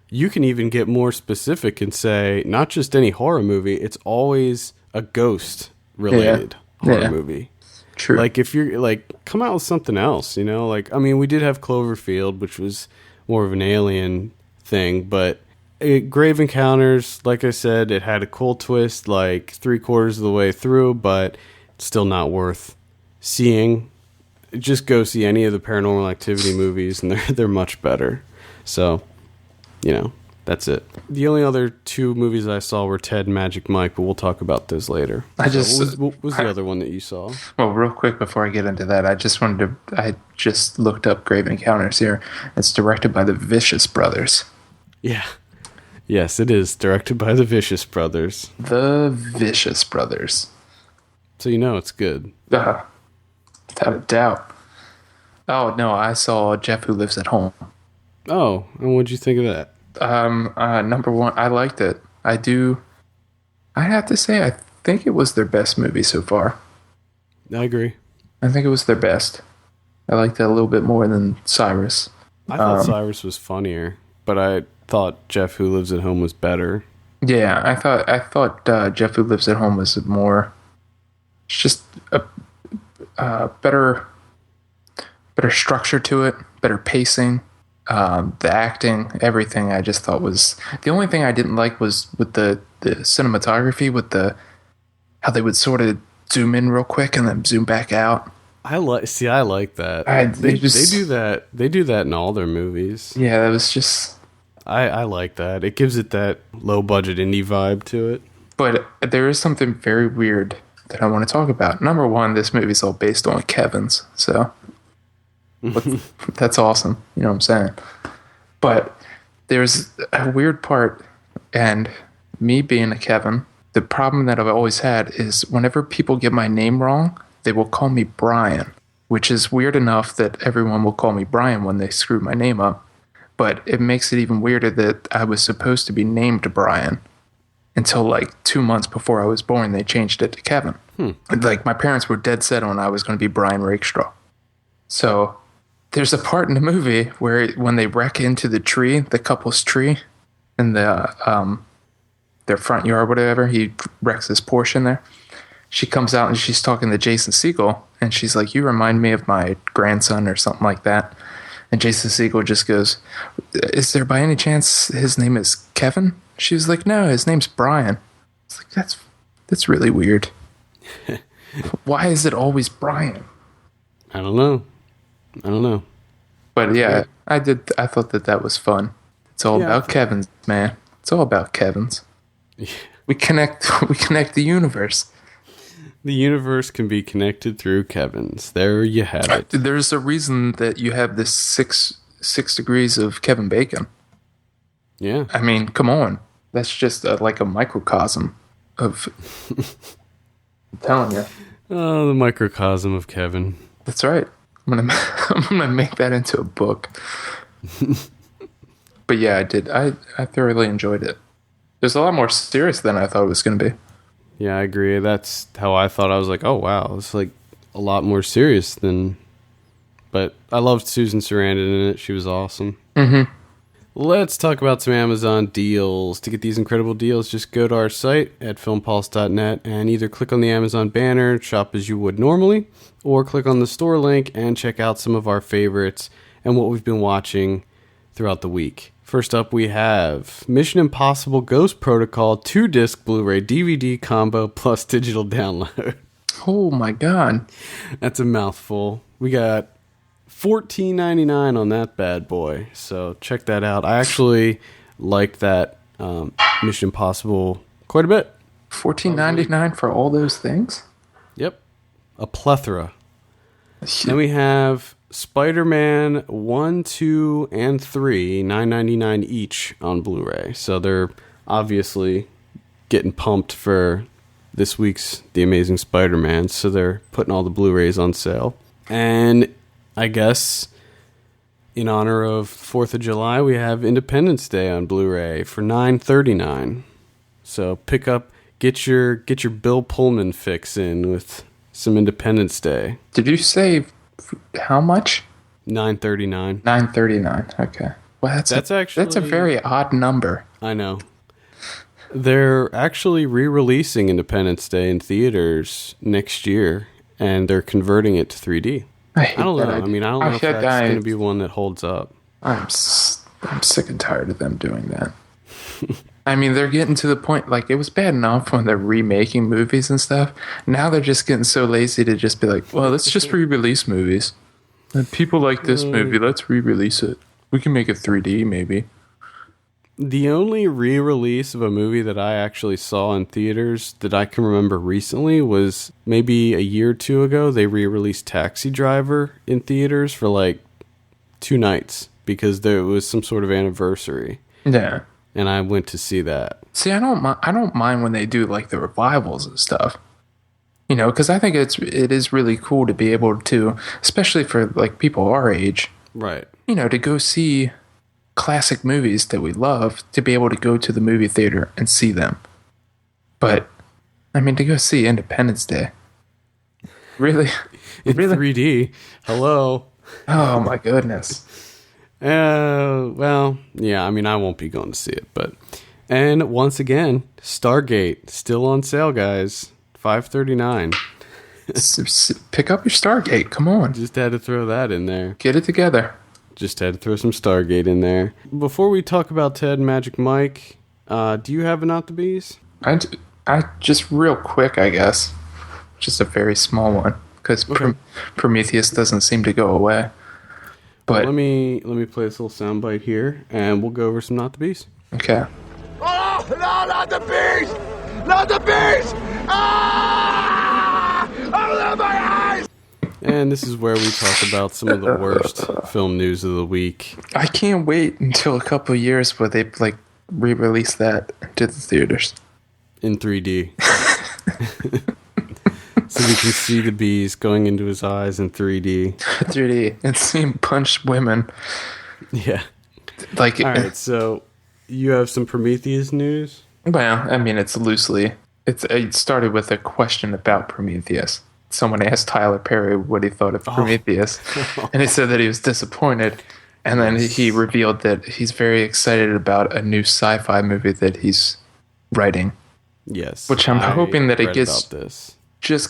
Speaker 4: you can even get more specific and say not just any horror movie. It's always a ghost related horror movie.
Speaker 5: True.
Speaker 4: Like, if you're like, come out with something else, you know, like, I mean, we did have Cloverfield, which was more of an alien thing, but Grave Encounters, like I said, it had a cool twist like 3/4 of the way through, but it's still not worth seeing. Just go see any of the Paranormal Activity movies, and they're much better. So, you know, that's it. The only other two movies I saw were Ted and Magic Mike, but we'll talk about those later. What was the other one that you saw?
Speaker 5: Well, real quick before I get into that, I just looked up Grave Encounters here. It's directed by the Vicious Brothers. Yeah.
Speaker 4: Yes, it is directed by the Vicious Brothers.
Speaker 5: The Vicious Brothers.
Speaker 4: So you know it's good.
Speaker 5: Without a doubt. Oh, no, I saw Jeff Who Lives at Home.
Speaker 4: Oh, and what'd you think of that?
Speaker 5: Number one, I liked it. I have to say, I think it was their best movie so far.
Speaker 4: I agree.
Speaker 5: I think it was their best. I liked it a little bit more than Cyrus.
Speaker 4: I thought Cyrus was funnier, but I thought Jeff Who Lives at Home was better.
Speaker 5: Yeah, I thought Jeff Who Lives at Home was more, just a better structure to it, better pacing. The acting, everything I just thought was... The only thing I didn't like was with the cinematography, with how they would sort of zoom in real quick and then zoom back out.
Speaker 4: I like that. They do that in all their movies.
Speaker 5: Yeah, that was just...
Speaker 4: I like that. It gives it that low budget indie vibe to it.
Speaker 5: But there is something very weird that I want to talk about. Number one, this movie's all based on Kevin's, so... That's awesome. You know what I'm saying? But there's a weird part, and me being a Kevin, the problem that I've always had is whenever people get my name wrong, they will call me Brian, which is weird enough that everyone will call me Brian when they screw my name up. But it makes it even weirder that I was supposed to be named Brian until like 2 months before I was born. They changed it to Kevin. Like, my parents were dead set on I was going to be Brian Rakestraw. So... There's a part in the movie where when they wreck into the tree, the couple's tree, in their front yard, whatever, he wrecks his Porsche in there. She comes out and she's talking to Jason Segel, and she's like, "You remind me of my grandson," or something like that. And Jason Segel just goes, "Is there by any chance his name is Kevin?" She was like, "No, his name's Brian." It's like, that's really weird. Why is it always Brian?
Speaker 4: I don't know.
Speaker 5: But yeah, I thought that was fun. It's all about Kevin's, man. It's all about Kevin's. Yeah. We connect the universe.
Speaker 4: The universe can be connected through Kevin's. There you have it.
Speaker 5: There's a reason that you have this six degrees of Kevin Bacon.
Speaker 4: Yeah.
Speaker 5: I mean, come on. That's just like a microcosm of... I'm telling you.
Speaker 4: Oh, the microcosm of Kevin.
Speaker 5: That's right. I'm gonna make that into a book. But yeah, I did. I thoroughly enjoyed it. It was a lot more serious than I thought it was going to be.
Speaker 4: Yeah, I agree. That's how I thought. I was like, oh wow, it's like a lot more serious than. But I loved Susan Sarandon in it. She was awesome.
Speaker 5: Mm-hmm.
Speaker 4: Let's talk about some Amazon deals. To get these incredible deals, just go to our site at filmpulse.net and either click on the Amazon banner, shop as you would normally, or click on the store link and check out some of our favorites and what we've been watching throughout the week. First up, we have Mission Impossible Ghost Protocol 2-disc Blu-ray DVD combo plus digital download.
Speaker 5: Oh my god.
Speaker 4: That's a mouthful. We got $14.99 on that bad boy, so check that out. I actually like that Mission Impossible quite a bit.
Speaker 5: $14.99 for all those things?
Speaker 4: Yep. A plethora. Then we have Spider-Man 1, 2, and 3, $9.99 each on Blu-ray. So they're obviously getting pumped for this week's The Amazing Spider-Man, so they're putting all the Blu-rays on sale. And I guess in honor of 4th of July, we have Independence Day on Blu-ray for $9.39. So pick up, get your Bill Pullman fix in with some Independence Day.
Speaker 5: Did you say how much?
Speaker 4: $9.39.
Speaker 5: $9.39. Okay. Well, that's a very odd number.
Speaker 4: I know. They're actually re-releasing Independence Day in theaters next year, and they're converting it to 3D. I don't know. I don't know if that's going to be one that holds up.
Speaker 5: I'm sick and tired of them doing that. I mean, they're getting to the point, like, it was bad enough when they're remaking movies and stuff. Now they're just getting so lazy to just be like, well, let's just re-release movies. And people like this movie, let's re-release it. We can make it 3D, maybe.
Speaker 4: The only re-release of a movie that I actually saw in theaters that I can remember recently was maybe a year or two ago. They re-released Taxi Driver in theaters for like 2 nights because there was some sort of anniversary.
Speaker 5: Yeah.
Speaker 4: And I went to see that.
Speaker 5: See, I don't mind when they do like the revivals and stuff. You know, because I think it is really cool to be able to, especially for like people our age,
Speaker 4: right?
Speaker 5: You know, to go see classic movies that we love, to be able to go to the movie theater and see them. But I mean, to go see Independence Day, really,
Speaker 4: in 3D. Hello.
Speaker 5: Oh my goodness.
Speaker 4: Well, yeah. I mean, I won't be going to see it, but and once again, Stargate still on sale, guys. $5.39.
Speaker 5: Pick up your Stargate. Come on.
Speaker 4: Just had to throw that in there.
Speaker 5: Get it together.
Speaker 4: Just had to throw some Stargate in there. Before we talk about Ted and Magic Mike, do you have a Not the Bees?
Speaker 5: I just real quick, I guess. Just a very small one. Because okay. Prometheus doesn't seem to go away. But
Speaker 4: let me play this little soundbite here, and we'll go over some Not the Bees.
Speaker 5: Okay.
Speaker 1: Oh, no, not the bees! Not the bees! Ah! Open my eyes!
Speaker 5: And this is where we talk about some of the worst film news of the week. I can't wait until a couple of years where they like re-release that to the theaters
Speaker 4: in 3D. So we can see the bees going into his eyes in 3D.
Speaker 5: 3D. And see him punch women.
Speaker 4: Yeah.
Speaker 5: Like,
Speaker 4: all right, so you have some Prometheus news?
Speaker 5: Well, I mean, it's loosely. It started with a question about Prometheus. Someone asked Tyler Perry what he thought of Prometheus. And he said that he was disappointed. And then he revealed that he's very excited about a new sci-fi movie that he's writing.
Speaker 4: Yes.
Speaker 5: Which I'm hoping that it just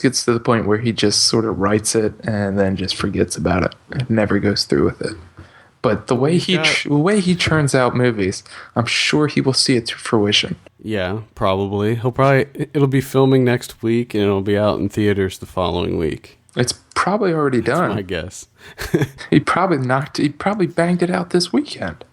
Speaker 5: gets to the point where he just sort of writes it and then just forgets about it and never goes through with it. But the way he churns out movies, I'm sure he will see it to fruition.
Speaker 4: Yeah, probably. It'll be filming next week and it'll be out in theaters the following week.
Speaker 5: It's probably already done.
Speaker 4: That's my guess.
Speaker 5: He probably banged it out this weekend.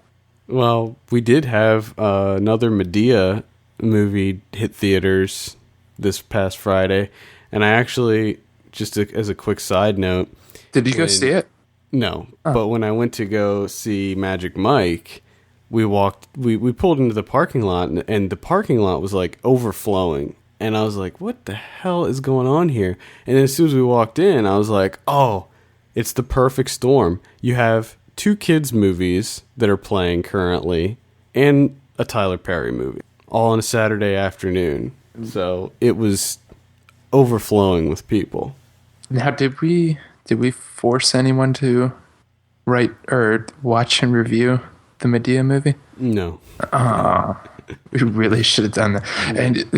Speaker 4: Well, we did have another Medea movie hit theaters this past Friday, and I actually, as a quick side note,
Speaker 5: did you go see it?
Speaker 4: No, but when I went to go see Magic Mike, we pulled into the parking lot, and the parking lot was like overflowing, and I was like, what the hell is going on here? And then as soon as we walked in, I was like, oh, it's the perfect storm. You have 2 kids movies that are playing currently and a Tyler Perry movie all on a Saturday afternoon. So it was overflowing with people.
Speaker 5: Now, did we force anyone to write or watch and review the Medea movie?
Speaker 4: No.
Speaker 5: We really should have done that. And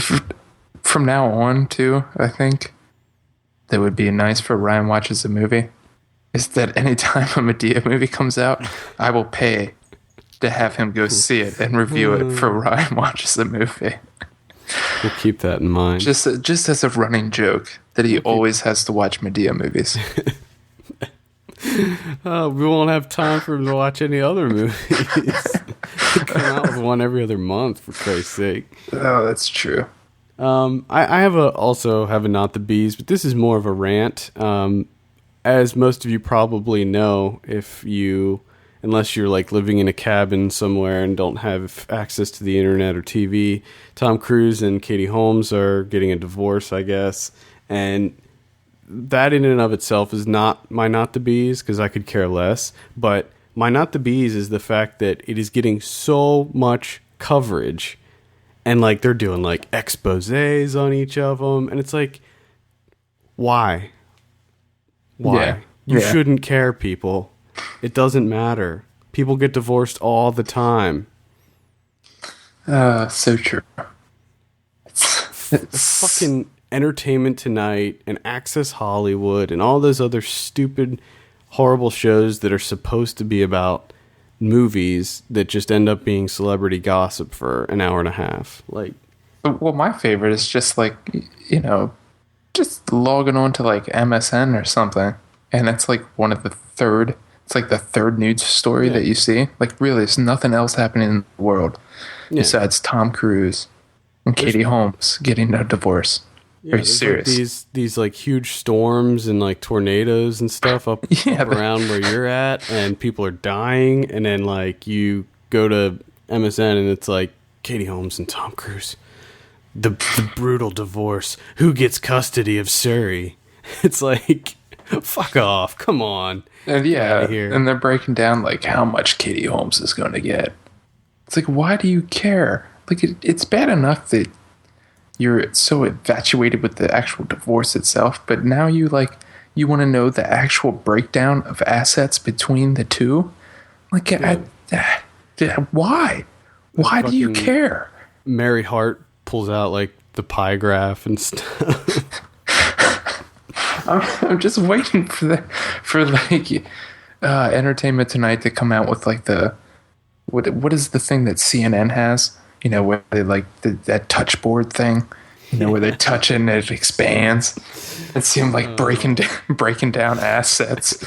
Speaker 5: from now on, too, I think that would be nice for Ryan watches a movie. Is that anytime a Medea movie comes out, I will pay to have him go see it and review it for Ryan watches the movie.
Speaker 4: We'll keep that in mind.
Speaker 5: Just as a running joke that he always has to watch Medea movies.
Speaker 4: We won't have time for him to watch any other movies. Come out with one every other month, for Christ's sake.
Speaker 5: Oh, that's true.
Speaker 4: I also have a Not the Bees, but this is more of a rant. As most of you probably know, unless you're like living in a cabin somewhere and don't have access to the internet or TV, Tom Cruise and Katie Holmes are getting a divorce, I guess. And that in and of itself is not my Not the Bees, because I could care less. But my Not the Bees is the fact that it is getting so much coverage. And like they're doing like exposés on each of them. And it's like, why?
Speaker 5: Yeah.
Speaker 4: You shouldn't care, people. It doesn't matter. People get divorced all the time.
Speaker 5: So true.
Speaker 4: It's fucking Entertainment Tonight and Access Hollywood and all those other stupid, horrible shows that are supposed to be about movies that just end up being celebrity gossip for an hour and a half. Like,
Speaker 5: well, my favorite is just like, just logging on to like MSN or something, and it's like it's like the third news story that you see. Like, really, there's nothing else happening in the world besides Tom Cruise and Katie Holmes getting a divorce. Are you serious?
Speaker 4: Like these like huge storms and like tornadoes and stuff up around where you're at, and people are dying, and then like you go to MSN and it's like Katie Holmes and Tom Cruise, the brutal divorce. Who gets custody of Surrey? It's like, fuck off! Come on.
Speaker 5: And and they're breaking down like how much Katie Holmes is going to get. It's like, why do you care? Like, it's bad enough that you're so infatuated with the actual divorce itself, but now you want to know the actual breakdown of assets between the two. Like, why? Why do you care?
Speaker 4: Mary Hart pulls out like the pie graph and stuff.
Speaker 5: I'm just waiting for Entertainment Tonight to come out with like what is the thing that CNN has? Where they like that touch board thing, where they touch it and it expands. It seemed like breaking down assets.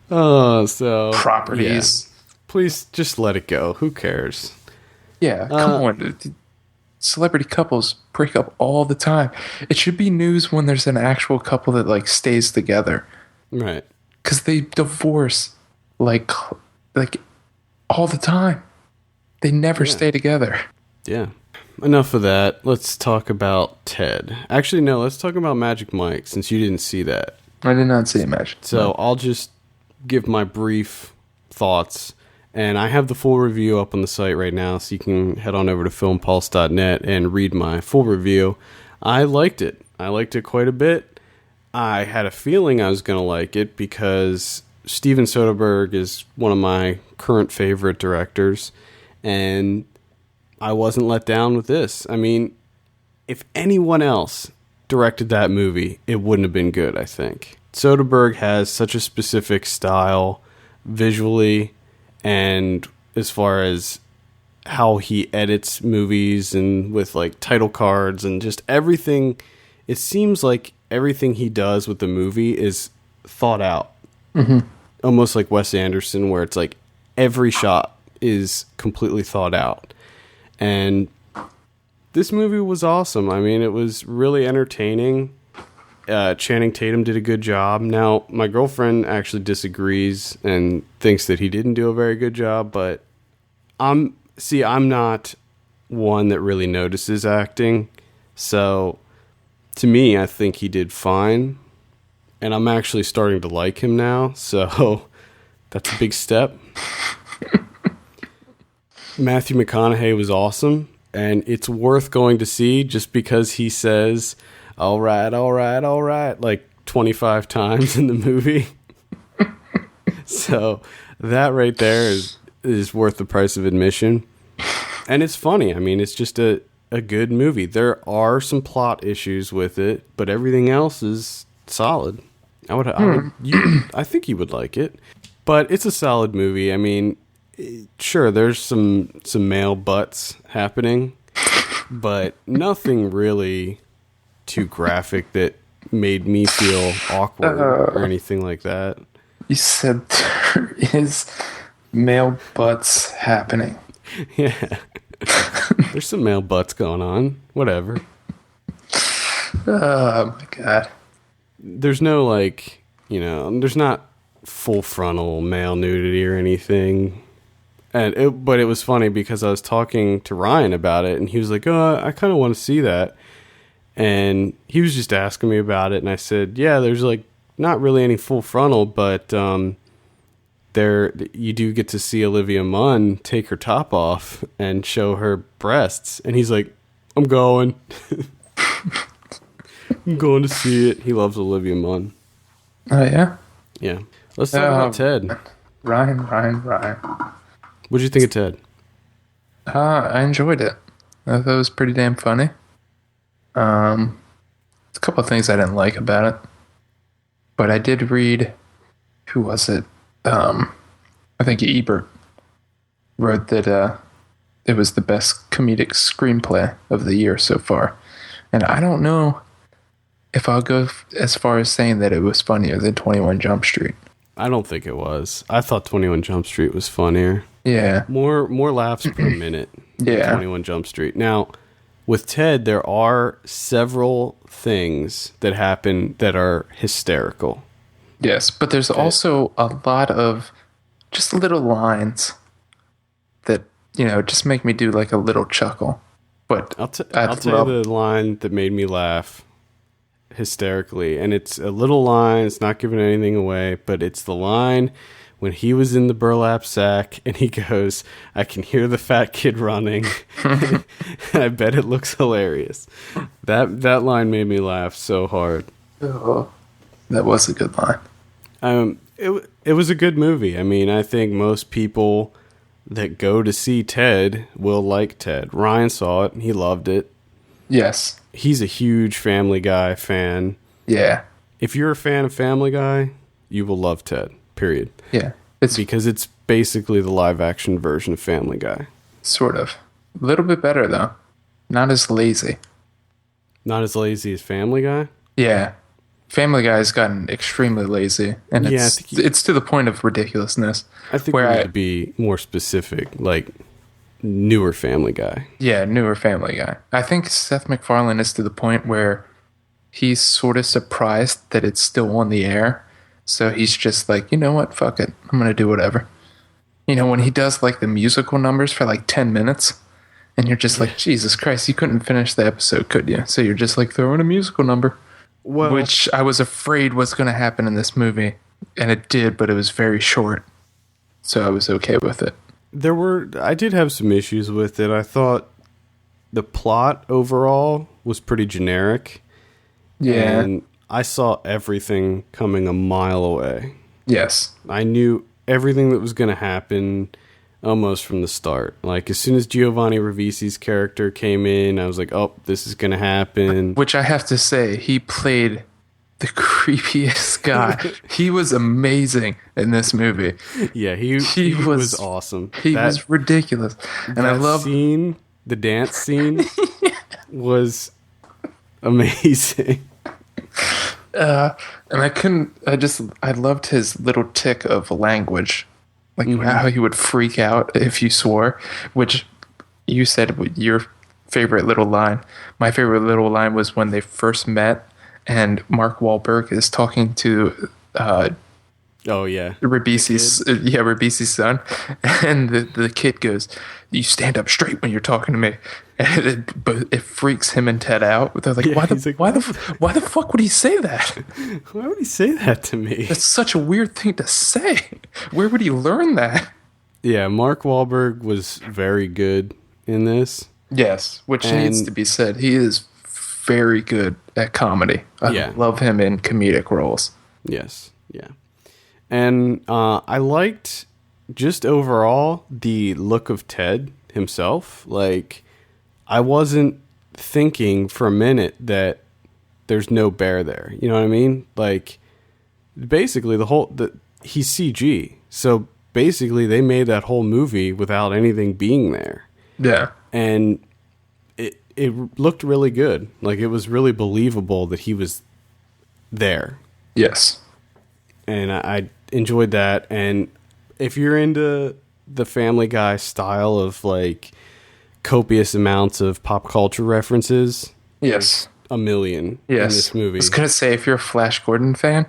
Speaker 4: So
Speaker 5: properties.
Speaker 4: Yeah. Please just let it go. Who cares?
Speaker 5: Yeah, come on. Celebrity couples break up all the time. It should be news when there's an actual couple that like stays together.
Speaker 4: Right.
Speaker 5: Because they divorce like all the time. They never stay together.
Speaker 4: Yeah. Enough of that. Let's talk about Ted. Actually, no, let's talk about Magic Mike, since you didn't see that.
Speaker 5: I did not see Magic.
Speaker 4: So I'll just give my brief thoughts. And I have the full review up on the site right now, so you can head on over to filmpulse.net and read my full review. I liked it. I liked it quite a bit. I had a feeling I was going to like it because Steven Soderbergh is one of my current favorite directors. And I wasn't let down with this. I mean, if anyone else directed that movie, it wouldn't have been good, I think. Soderbergh has such a specific style visually and as far as how he edits movies and with like title cards and just everything. It seems like everything he does with the movie is thought out. Mm-hmm. Almost like Wes Anderson, where it's like every shot is completely thought out. And this movie was awesome. I mean, it was really entertaining. Channing Tatum did a good job. Now, my girlfriend actually disagrees and thinks that he didn't do a very good job, but I'm not one that really notices acting. So, to me, I think he did fine. And I'm actually starting to like him now, so that's a big step. Matthew McConaughey was awesome, and it's worth going to see just because he says, all right, all right, all right, like 25 times in the movie. So that right there is worth the price of admission. And it's funny. I mean, it's just a good movie. There are some plot issues with it, but everything else is solid. I think you would like it. But it's a solid movie. I mean, sure, there's some male butts happening, but nothing really too graphic that made me feel awkward or anything like that.
Speaker 5: You said there is male butts happening.
Speaker 4: Yeah. There's some male butts going on. Whatever.
Speaker 5: Oh, my God.
Speaker 4: There's no, like, there's not full frontal male nudity or anything. But it was funny because I was talking to Ryan about it, and he was like, "Oh, I kind of want to see that." And he was just asking me about it, and I said, "Yeah, there's like not really any full frontal, but there you do get to see Olivia Munn take her top off and show her breasts." And he's like, "I'm going." I'm going to see it. He loves Olivia Munn.
Speaker 5: Oh, yeah?
Speaker 4: Yeah. Let's talk about Ted.
Speaker 5: Ryan.
Speaker 4: What'd you think of Ted?
Speaker 5: I enjoyed it. I thought it was pretty damn funny. A couple of things I didn't like about it. But I did read, who was it? I think Ebert wrote that it was the best comedic screenplay of the year so far. And I don't know if I'll go as far as saying that it was funnier than 21 Jump Street.
Speaker 4: I don't think it was. I thought 21 Jump Street was funnier.
Speaker 5: Yeah.
Speaker 4: More laughs per minute than
Speaker 5: Yeah.
Speaker 4: 21 Jump Street. Now, with Ted, there are several things that happen that are hysterical.
Speaker 5: Yes, but there's also a lot of just little lines that, just make me do like a little chuckle. But
Speaker 4: I'll tell you the line that made me laugh hysterically, and it's a little line. It's not giving anything away, but it's the line when he was in the burlap sack and he goes, "I can hear the fat kid running." I bet it looks hilarious. That line made me laugh so hard.
Speaker 5: Oh, that was a good line.
Speaker 4: It was a good movie. I mean, I think most people that go to see Ted will like Ted. Ryan saw it and he loved it.
Speaker 5: Yes.
Speaker 4: He's a huge Family Guy fan.
Speaker 5: Yeah.
Speaker 4: If you're a fan of Family Guy, you will love Ted. Period.
Speaker 5: Yeah.
Speaker 4: Because it's basically the live action version of Family Guy.
Speaker 5: Sort of. A little bit better, though. Not as lazy.
Speaker 4: Not as lazy as Family Guy?
Speaker 5: Yeah. Family Guy has gotten extremely lazy, and
Speaker 4: Yeah,
Speaker 5: it's to the point of ridiculousness.
Speaker 4: I think we need to be more specific, like newer Family Guy.
Speaker 5: Yeah, newer Family Guy. I think Seth MacFarlane is to the point where he's sort of surprised that it's still on the air. So he's just like, you know what, fuck it. I'm going to do whatever. When he does like the musical numbers for like 10 minutes, and you're just like, Jesus Christ, you couldn't finish the episode, could you? So you're just like, throw in a musical number.
Speaker 4: Well,
Speaker 5: which I was afraid was going to happen in this movie. And it did, but it was very short. So I was okay with it.
Speaker 4: I did have some issues with it. I thought the plot overall was pretty generic.
Speaker 5: Yeah.
Speaker 4: And I saw everything coming a mile away.
Speaker 5: Yes.
Speaker 4: I knew everything that was going to happen almost from the start. Like, as soon as Giovanni Ribisi's character came in, I was like, oh, this is going to happen.
Speaker 5: Which I have to say, he played the creepiest guy. He was amazing in this movie.
Speaker 4: Yeah, he was awesome.
Speaker 5: He was ridiculous. And I love
Speaker 4: the dance scene was amazing.
Speaker 5: And I loved his little tick of language. Like how he would freak out if you swore, which you said your favorite little line. My favorite little line was when they first met and Mark Wahlberg is talking to Ribisi's son, and the kid goes, "You stand up straight when you're talking to me," and it freaks him and Ted out. They're like, why the fuck would he say that?
Speaker 4: Why would he say that to me?
Speaker 5: That's such a weird thing to say. Where would he learn that? Yeah,
Speaker 4: Mark Wahlberg was very good in this.
Speaker 5: Yes, which needs to be said. He is very good at comedy. I love him in comedic roles.
Speaker 4: Yes, yeah. And I liked just overall the look of Ted himself. Like, I wasn't thinking for a minute that there's no bear there. You know what I mean? Like, basically he's CG. So basically, they made that whole movie without anything being there.
Speaker 5: Yeah.
Speaker 4: And it looked really good. Like, it was really believable that he was there.
Speaker 5: Yes.
Speaker 4: And I enjoyed that. And if you're into the Family Guy style of, like, copious amounts of pop culture references,
Speaker 5: Yes.
Speaker 4: a million in
Speaker 5: Yes.
Speaker 4: this movie.
Speaker 5: I was going to say, if you're a Flash Gordon fan,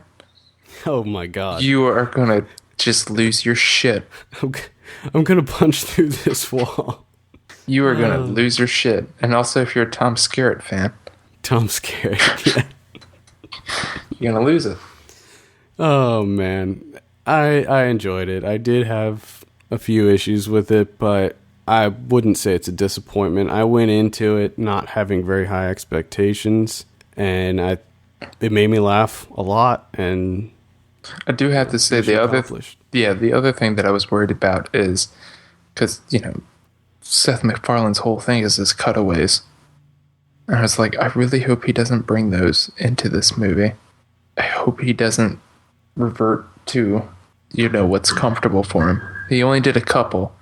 Speaker 4: Oh my god.
Speaker 5: you are going to just lose your shit.
Speaker 4: I'm going to punch through this wall.
Speaker 5: You are going to lose your shit. And also, if you're a Tom Skerritt fan,
Speaker 4: Tom Skerritt. Yeah.
Speaker 5: you're going to lose it.
Speaker 4: Oh man. I enjoyed it. I did have a few issues with it, but I wouldn't say it's a disappointment. I went into it not having very high expectations, and it made me laugh a lot, and
Speaker 5: I do have to say the other thing that I was worried about is because, Seth MacFarlane's whole thing is his cutaways. And I was like, I really hope he doesn't bring those into this movie. I hope he doesn't revert to, what's comfortable for him. He only did a couple.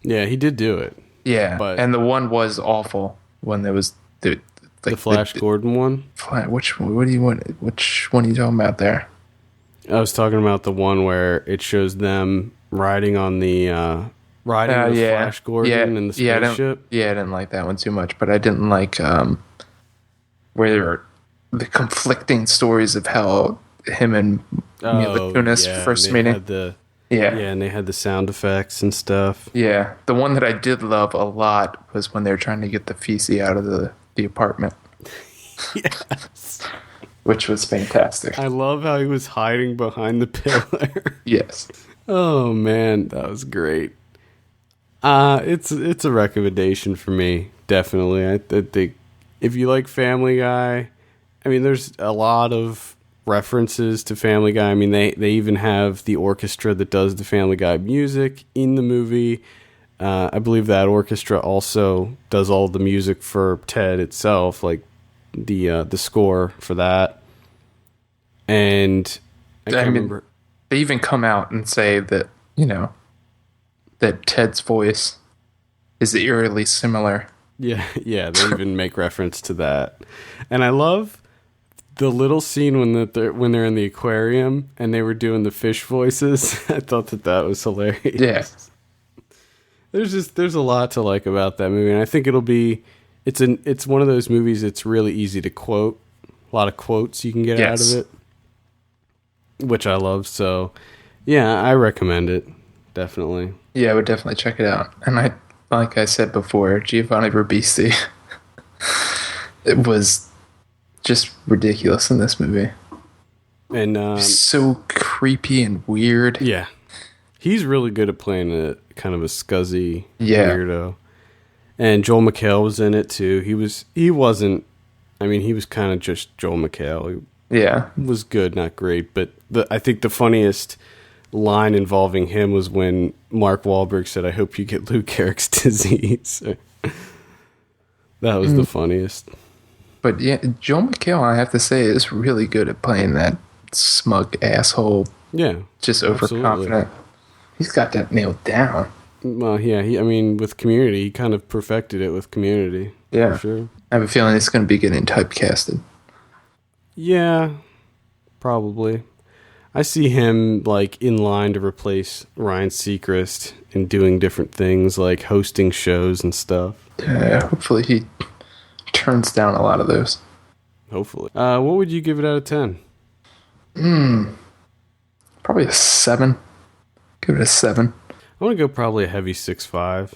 Speaker 4: Yeah, he did do it.
Speaker 5: Yeah,
Speaker 4: but
Speaker 5: and the one was awful when there was the
Speaker 4: Flash Gordon one.
Speaker 5: Which one? What do you want? Which one are you talking about there?
Speaker 4: I was talking about the one where it shows them riding on the Flash Gordon in the spaceship.
Speaker 5: I didn't like that one too much, but I didn't like where there were the conflicting stories of how him and Mila Kunis first meeting. And
Speaker 4: they had the sound effects and stuff.
Speaker 5: Yeah, the one that I did love a lot was when they were trying to get the feces out of the apartment.
Speaker 4: Yes.
Speaker 5: Which was fantastic.
Speaker 4: I love how he was hiding behind the pillar.
Speaker 5: Yes.
Speaker 4: Oh man, that was great. It's a recommendation for me, definitely. I think if you like Family Guy, I mean, there's a lot of references to Family Guy. I mean, they even have the orchestra that does the Family Guy music in the movie. I believe that orchestra also does all the music for Ted itself, like the score for that. And I remember
Speaker 5: they even come out and say that that Ted's voice is eerily similar.
Speaker 4: Yeah, they even make reference to that. And I love the little scene when they're in the aquarium and they were doing the fish voices. I thought that was hilarious.
Speaker 5: Yeah.
Speaker 4: There's a lot to like about that movie, and I think it's one of those movies that's really easy to quote. A lot of quotes you can get out of it, which I love. So, yeah, I recommend it, definitely.
Speaker 5: Yeah, I would definitely check it out. And like I said before, Giovanni Ribisi, it was just ridiculous in this movie.
Speaker 4: And
Speaker 5: so creepy and weird.
Speaker 4: Yeah. He's really good at playing a kind of a scuzzy weirdo. And Joel McHale was in it too. He was kind of just Joel McHale. He was good, not great. But I think the funniest line involving him was when Mark Wahlberg said, "I hope you get Lou Gehrig's disease." That was the funniest.
Speaker 5: But yeah, Joel McHale, I have to say, is really good at playing that smug asshole.
Speaker 4: Yeah.
Speaker 5: Just overconfident. Absolutely. He's got that nailed down.
Speaker 4: Well, yeah, with Community, he kind of perfected it with Community.
Speaker 5: Yeah.
Speaker 4: For sure.
Speaker 5: I have a feeling it's going to be getting typecasted.
Speaker 4: Yeah, probably. I see him, like, in line to replace Ryan Seacrest in doing different things, like hosting shows and stuff.
Speaker 5: Yeah, hopefully he turns down a lot of those.
Speaker 4: Hopefully. What would you give it out of 10?
Speaker 5: Probably a 7. Give it a 7.
Speaker 4: I want to go probably a heavy 6.5.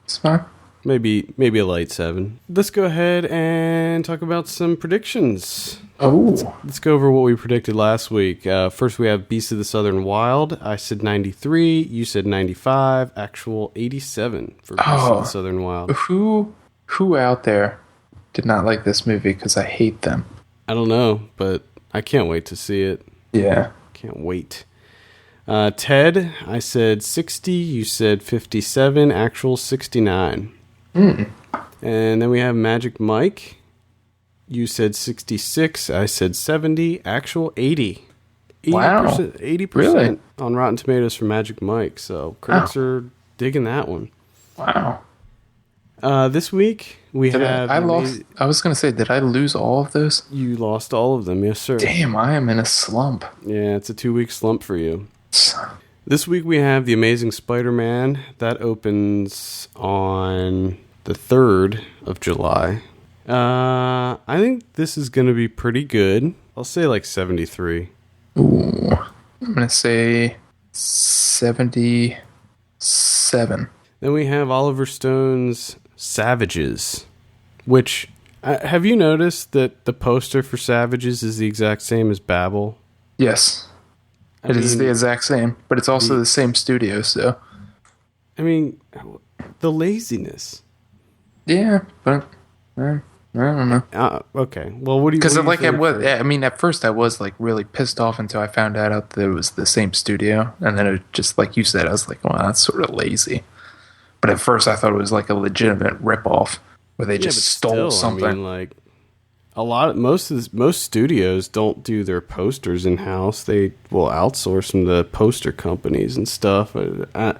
Speaker 5: It's fine.
Speaker 4: Maybe a light 7. Let's go ahead and talk about some predictions.
Speaker 5: Oh.
Speaker 4: Let's go over what we predicted last week. First, we have Beast of the Southern Wild. I said 93. You said 95. Actual 87 for Beast of the Southern Wild.
Speaker 5: Who out there did not like this movie? Because I hate them.
Speaker 4: I don't know, but I can't wait to see it.
Speaker 5: Yeah.
Speaker 4: Can't wait. Ted, I said 60. You said 57. Actual 69. And then we have Magic Mike. You said 66. I said 70. Actual 80.
Speaker 5: Wow.
Speaker 4: 80%
Speaker 5: Really?
Speaker 4: on Rotten Tomatoes for Magic Mike. So critics are digging that one.
Speaker 5: Wow.
Speaker 4: This week we have.
Speaker 5: I was going to say, did I lose all of those?
Speaker 4: You lost all of them, yes, sir.
Speaker 5: Damn, I am in a slump.
Speaker 4: Yeah, it's a 2-week slump for you. This week we have The Amazing Spider-Man. That opens on the 3rd of July. I think this is going to be pretty good. I'll say like 73.
Speaker 5: Ooh. I'm going to say 77.
Speaker 4: Then we have Oliver Stone's Savages, which, have you noticed that the poster for Savages is the exact same as Babel?
Speaker 5: Yes. It is the exact same, but it's also the same studio, so.
Speaker 4: I mean, the laziness.
Speaker 5: Yeah, but I don't know.
Speaker 4: Okay, well, what do you?
Speaker 5: Because
Speaker 4: what do you think
Speaker 5: at first I was like really pissed off until I found out that it was the same studio, and then it just, like you said, I was like, well, that's sort of lazy. But at first I thought it was like a legitimate ripoff where they just stole something.
Speaker 4: I mean, like most studios don't do their posters in house. They will outsource them to poster companies and stuff.
Speaker 5: No,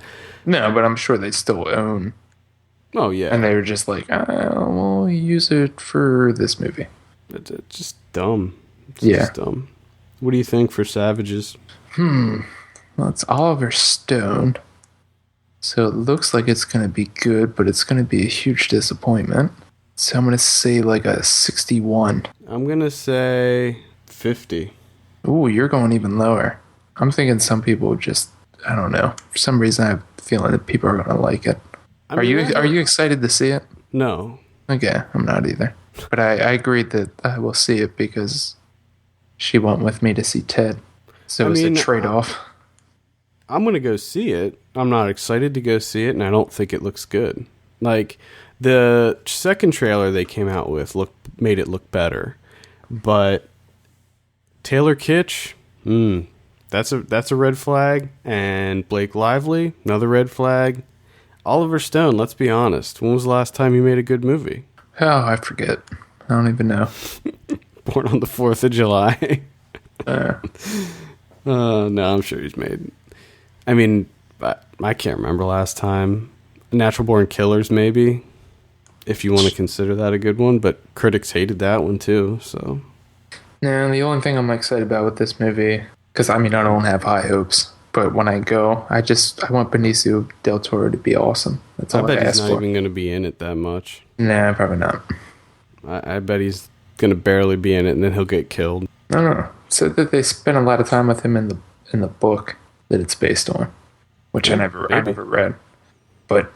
Speaker 5: but I'm sure they still own.
Speaker 4: Oh yeah,
Speaker 5: and they were just like, we'll use it for this movie.
Speaker 4: It's just dumb. It's
Speaker 5: yeah,
Speaker 4: just dumb. What do you think for Savages?
Speaker 5: Well, it's Oliver Stone, so it looks like it's going to be good, but it's going to be a huge disappointment. So I'm going to say like a 61.
Speaker 4: I'm going to say 50.
Speaker 5: Ooh, you're going even lower. I'm thinking some people just, I don't know. For some reason, I have a feeling that people are going to like it. Are you excited to see it?
Speaker 4: No.
Speaker 5: Okay, I'm not either. But I agreed that I will see it because she went with me to see Ted. So it's a trade-off.
Speaker 4: I'm going to go see it. I'm not excited to go see it, and I don't think it looks good. Like, the second trailer they came out with made it look better. But Taylor Kitsch, that's a red flag. And Blake Lively, another red flag. Oliver Stone, let's be honest. When was the last time you made a good movie?
Speaker 5: Oh, I forget. I don't even know.
Speaker 4: Born on the 4th of July. No, I'm sure he's made. I mean, I can't remember last time. Natural Born Killers, maybe, if you want to consider that a good one. But critics hated that one too. So.
Speaker 5: No, the only thing I'm excited about with this movie, because I don't have high hopes. But when I go, I want Benicio del Toro to be awesome. That's all I
Speaker 4: bet
Speaker 5: ask
Speaker 4: he's
Speaker 5: for.
Speaker 4: not even going to be in it that much.
Speaker 5: Nah, probably not.
Speaker 4: I bet he's going to barely be in it, and then he'll get killed.
Speaker 5: I don't know. So that they spent a lot of time with him in the book that it's based on, which I never read. But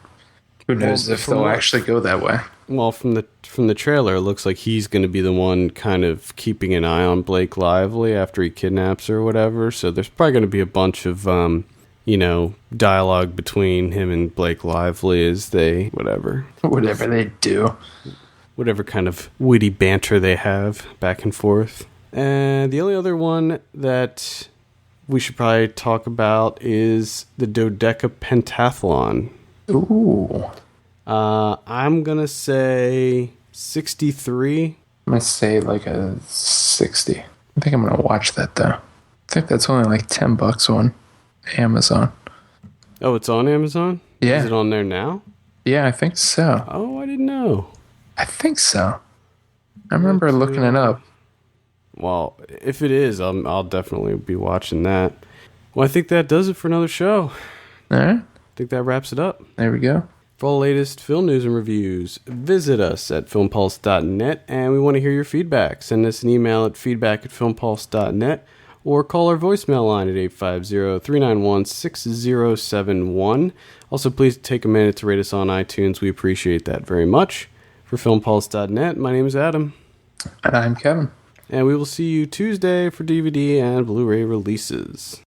Speaker 5: who knows if they'll actually go that way? Well,
Speaker 4: from the trailer, it looks like he's going to be the one kind of keeping an eye on Blake Lively after he kidnaps her or whatever. So there's probably going to be a bunch of, dialogue between him and Blake Lively as they, whatever
Speaker 5: they do.
Speaker 4: Whatever kind of witty banter they have back and forth. And the only other one that we should probably talk about is the Dodecapentathlon.
Speaker 5: Ooh.
Speaker 4: I'm going to say 63.
Speaker 5: I'm going to say like a 60. I think I'm going to watch that, though. I think that's only like $10 on Amazon.
Speaker 4: Oh, it's on Amazon?
Speaker 5: Yeah.
Speaker 4: Is it on there now?
Speaker 5: Yeah, I think so.
Speaker 4: Oh, I didn't know.
Speaker 5: I think so. I remember looking it up.
Speaker 4: Well, if it is, I'll definitely be watching that. Well, I think that does it for another show.
Speaker 5: All right.
Speaker 4: I think that wraps it up.
Speaker 5: There we go.
Speaker 4: For all the latest film news and reviews, visit us at filmpulse.net, and we want to hear your feedback. Send us an email at feedback@filmpulse.net, or call our voicemail line at 850-391-6071. Also, please take a minute to rate us on iTunes. We appreciate that very much. For filmpulse.net, my name is Adam.
Speaker 5: And I'm Kevin.
Speaker 4: And we will see you Tuesday for DVD and Blu-ray releases.